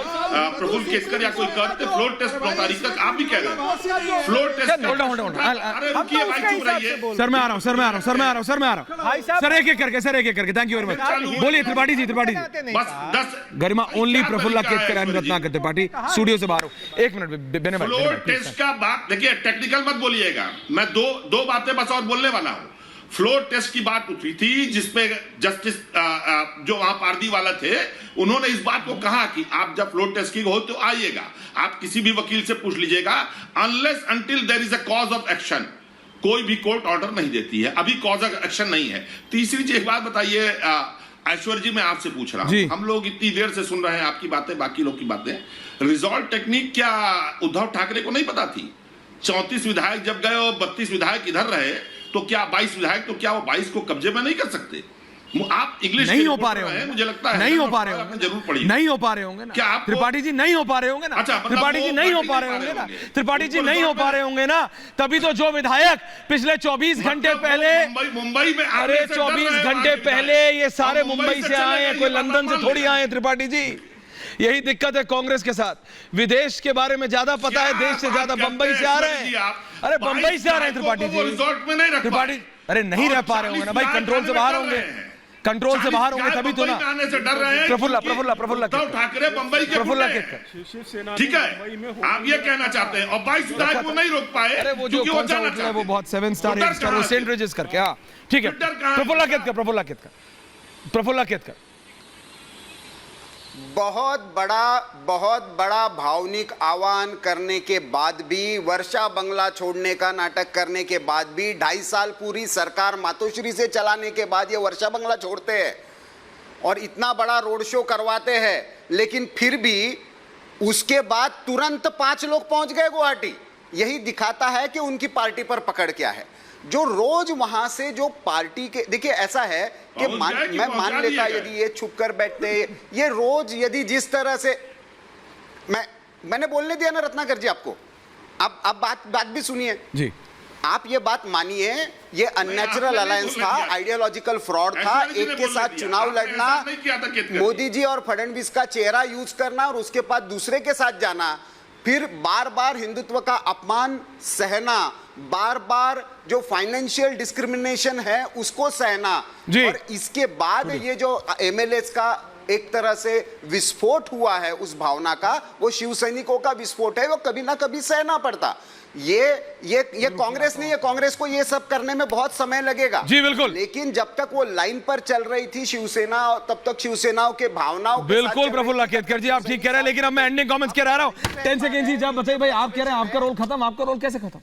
प्रफुल्ल केतकर या कोई करते फ्लोर टेस्ट 9 तारीख तक, आप भी कह रहे हैं फ्लोर टेस्ट। अरे रुकिए भाई, चुप रहिए। सर मैं आ रहा हूँ, सर एक एक करके थैंक यू वेरी मच। बोलिए त्रिपाठी जी। बस 10 Garima only Prafull Ketkar and Ratnakar Tripathi studio से बाहर हो। 1 मिनट फ्लोर टेस्ट का बात देखिए, टेक्निकल मत बोलिएगा, मैं दो बातें बस और बोलने वाला हूं। फ्लोर टेस्ट की बात उठी थी जिसपे जस्टिस जो वहां पारदी वाला थे, उन्होंने इस बात को कहा कि आप जब फ्लोर टेस्ट की हो तो आइएगा, आप किसी भी वकील से पूछ लीजिएगा, unless until there is a cause of action, कोई भी कोर्ट ऑर्डर नहीं देती है। अभी कॉज ऑफ एक्शन नहीं है। तीसरी चीज, एक बात बताइए ऐश्वर्य जी, मैं आपसे पूछ रहा हूं, हम लोग इतनी देर से सुन रहे हैं आपकी बातें, बाकी लोग की बातें, रिजॉल्व टेक्निक क्या उद्धव ठाकरे को नहीं पता थी? 34 विधायक जब गए और 32 विधायक इधर रहे, तो क्या 22 विधायक, तो क्या वो 22 को कब्जे में नहीं कर सकते? आप इंग्लिश नहीं हो पा रहे होंगे, मुझे लगता है नहीं हो पा रहे होंगे, जरूर पड़ी नहीं हो पा रहे होंगे ना। क्या आप त्रिपाठी जी नहीं हो पा रहे होंगे ना? त्रिपाठी जी नहीं हो पा रहे होंगे ना? त्रिपाठी जी नहीं हो पा रहे होंगे ना? तभी तो जो विधायक पिछले 24 घंटे पहले, मुंबई में, अरे 24 घंटे पहले ये सारे मुंबई से आए हैं, कोई लंदन से थोड़ी आए हैं त्रिपाठी जी। यही दिक्कत है कांग्रेस के साथ, विदेश के बारे में ज्यादा पता है, देश से ज्यादा बंबई से आ रहे हैं। अरे बंबई से आ रहे हैं त्रिपाठी जी। त्रिपाठी अरे नहीं रह पा रहे होंगे ना भाई, कंट्रोल से बाहर होंगे, कंट्रोल से बाहर होंगे तभी तो ना। प्रफुल्ल ठाकरे बंबई के प्रफुल्ल केतकर, ठीक है, आप ये कहना चाहते हैं, और 22 विधायक को नहीं रोक पाए। अरे वो जो कौन सा होटल है वो बहुत 7 स्टार, वो सेंट रेजिस करके, हाँ ठीक है। प्रफुल्ल केतकर बहुत बड़ा भावनिक आह्वान करने के बाद भी, वर्षा बंगला छोड़ने का नाटक करने के बाद भी, 2.5 साल पूरी सरकार मातोश्री से चलाने के बाद ये वर्षा बंगला छोड़ते हैं और इतना बड़ा रोड शो करवाते हैं, लेकिन फिर भी उसके बाद तुरंत 5 लोग पहुंच गए गुवाहाटी। यही दिखाता है कि उनकी पार्टी पर पकड़ क्या है। जो रोज वहां से जो पार्टी के, देखिए ऐसा है कि मैं मान लेता यदि ये छुप कर बैठते, ये रोज यदि जिस तरह से, मैंने बोलने दिया ना रत्नाकर जी आपको, अब बात भी सुनिए जी। आप ये बात मानिए, ये अननेचुरल अलायंस था, आइडियोलॉजिकल फ्रॉड था, एक के साथ चुनाव लड़ना, मोदी जी और फडणवीस का चेहरा यूज करना और उसके बाद दूसरे के साथ जाना, फिर बार बार हिंदुत्व का अपमान सहना, बार बार जो फाइनेंशियल डिस्क्रिमिनेशन है उसको सहना, और इसके बाद ये जो एमएलएस का एक तरह से विस्फोट हुआ है उस भावना का, वो शिव सैनिकों का विस्फोट है, वो कभी ना कभी सहना पड़ता। ये कांग्रेस नहीं है, कांग्रेस को ये सब करने में बहुत समय लगेगा जी बिल्कुल, लेकिन जब तक वो लाइन पर चल रही थी शिवसेना, तब तक शिवसेनाओं के भावनाओं बिल्कुल। प्रफुल्ल केतकर जी आप ठीक कह रहे हैं, लेकिन अब मैं एंडिंग कमेंट्स कह रहा हूं। 10 सेकंड जी, आप बताइए भाई, आप कह रहे हैं आपका रोल खत्म, आपका रोल कैसे खत्म?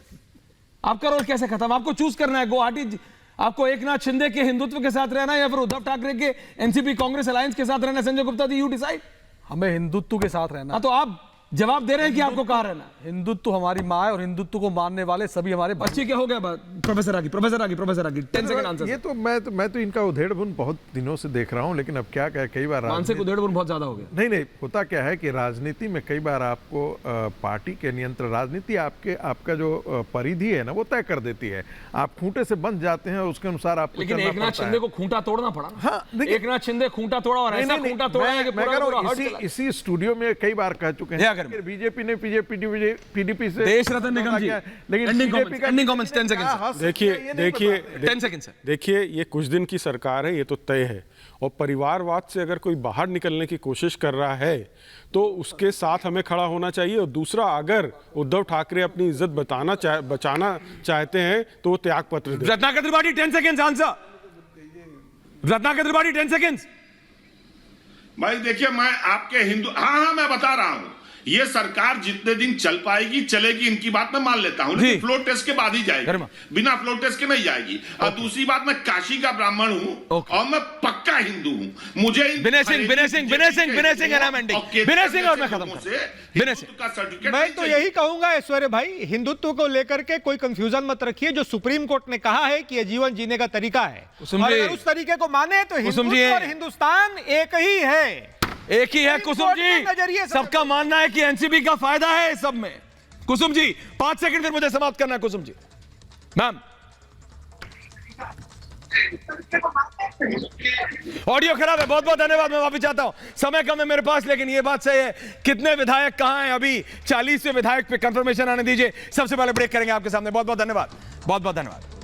आपका रोल कैसे खत्म? आपको चूज करना है, गुवाहाटी आपको एकनाथ शिंदे के हिंदुत्व के साथ रहना है या फिर उद्धव ठाकरे के एनसीपी कांग्रेस अलायंस के साथ रहना? Sanjay Gupta ji, you decide. हमें हिंदुत्व के साथ रहना। तो आप जवाब दे रहे हैं कि आपको कहा रहना। हिंदुत्व हमारी माँ है और हिंदुत्व को मानने वाले सभी हमारे बच्चे। क्या हो गया प्रोफेसर आगे 10 सेकंड आंसर। ये तो मैं तो इनका उधेड़बुन बहुत दिनों से देख रहा हूं, लेकिन अब क्या कहे, कई बार मानसिक उधेड़बुन बहुत ज्यादा हो गया। नहीं, होता क्या है कि राजनीति में कई बार आपको पार्टी के नियंत्रण, राजनीति आपका जो परिधि है ना वो तय कर देती है। आप खूंटे से बंध जाते हैं और उसके अनुसार आपको लेकिन चलना एकनाथ पड़ता शिंदे है। को खूंटा तोड़ना पड़ा। हाँ, देखिए, एकनाथ शिंदे खूंटा तोड़ा और ऐसा खूंटा तोड़ा है कि मैं पूरा कह रहा हूं, हट चला। इसी स्टूडियो में कई बार कह चुके हैं बीजेपी ने पीडीपी से देश रतन निगम जी, लेकिन एंडिंग कमेंट्स 10 सेकंड। देखिए 10 सेकंड सर। देखिए, ये कुछ दिन की सरकार है, ये तो तय है, और परिवारवाद से अगर कोई बाहर निकलने की कोशिश कर रहा है तो उसके साथ हमें खड़ा होना चाहिए। और दूसरा, अगर उद्धव ठाकरे अपनी इज्जत बचाना चाहते हैं तो वो त्याग पत्र दें। Ratnakar Tripathi 10 second answer. Ratnakar Tripathi 10 second. भाई देखिए, मैं आपके हिंदू, हाँ मैं बता रहा हूं, ये सरकार जितने दिन चल पाएगी चलेगी, इनकी बात मैं मान लेता हूं, लेकिन फ्लोर टेस्ट के बाद ही जाएगी, बिना फ्लोर टेस्ट के नहीं जाएगी। और दूसरी बात, मैं काशी का ब्राह्मण हूं और मैं पक्का हिंदू हूं। मुझे विनय सिंह और मैं खत्म का सर्टिफिकेट। मैं तो यही कहूंगा ऐश्वर्य भाई, हिंदुत्व को लेकर के कोई कंफ्यूजन मत रखिए। जो सुप्रीम कोर्ट ने कहा है कि ये जीवन जीने का तरीका है, और अगर उस तरीके को माने तो हिंदुत्व और हिंदुस्तान एक ही है, एक ही है। कुसुम जी, सबका मानना है कि एनसीपी का फायदा है सब में। कुसुम जी 5 सेकंड फिर मुझे समाप्त करना है। कुसुम जी, मैम ऑडियो खराब है, बहुत बहुत धन्यवाद। मैं वापस चाहता हूं, समय कम है मेरे पास, लेकिन यह बात सही है। कितने विधायक कहां हैं अभी? 40वें विधायक पे कंफर्मेशन आने दीजिए। सबसे पहले ब्रेक करेंगे आपके सामने। बहुत बहुत धन्यवाद, बहुत बहुत धन्यवाद।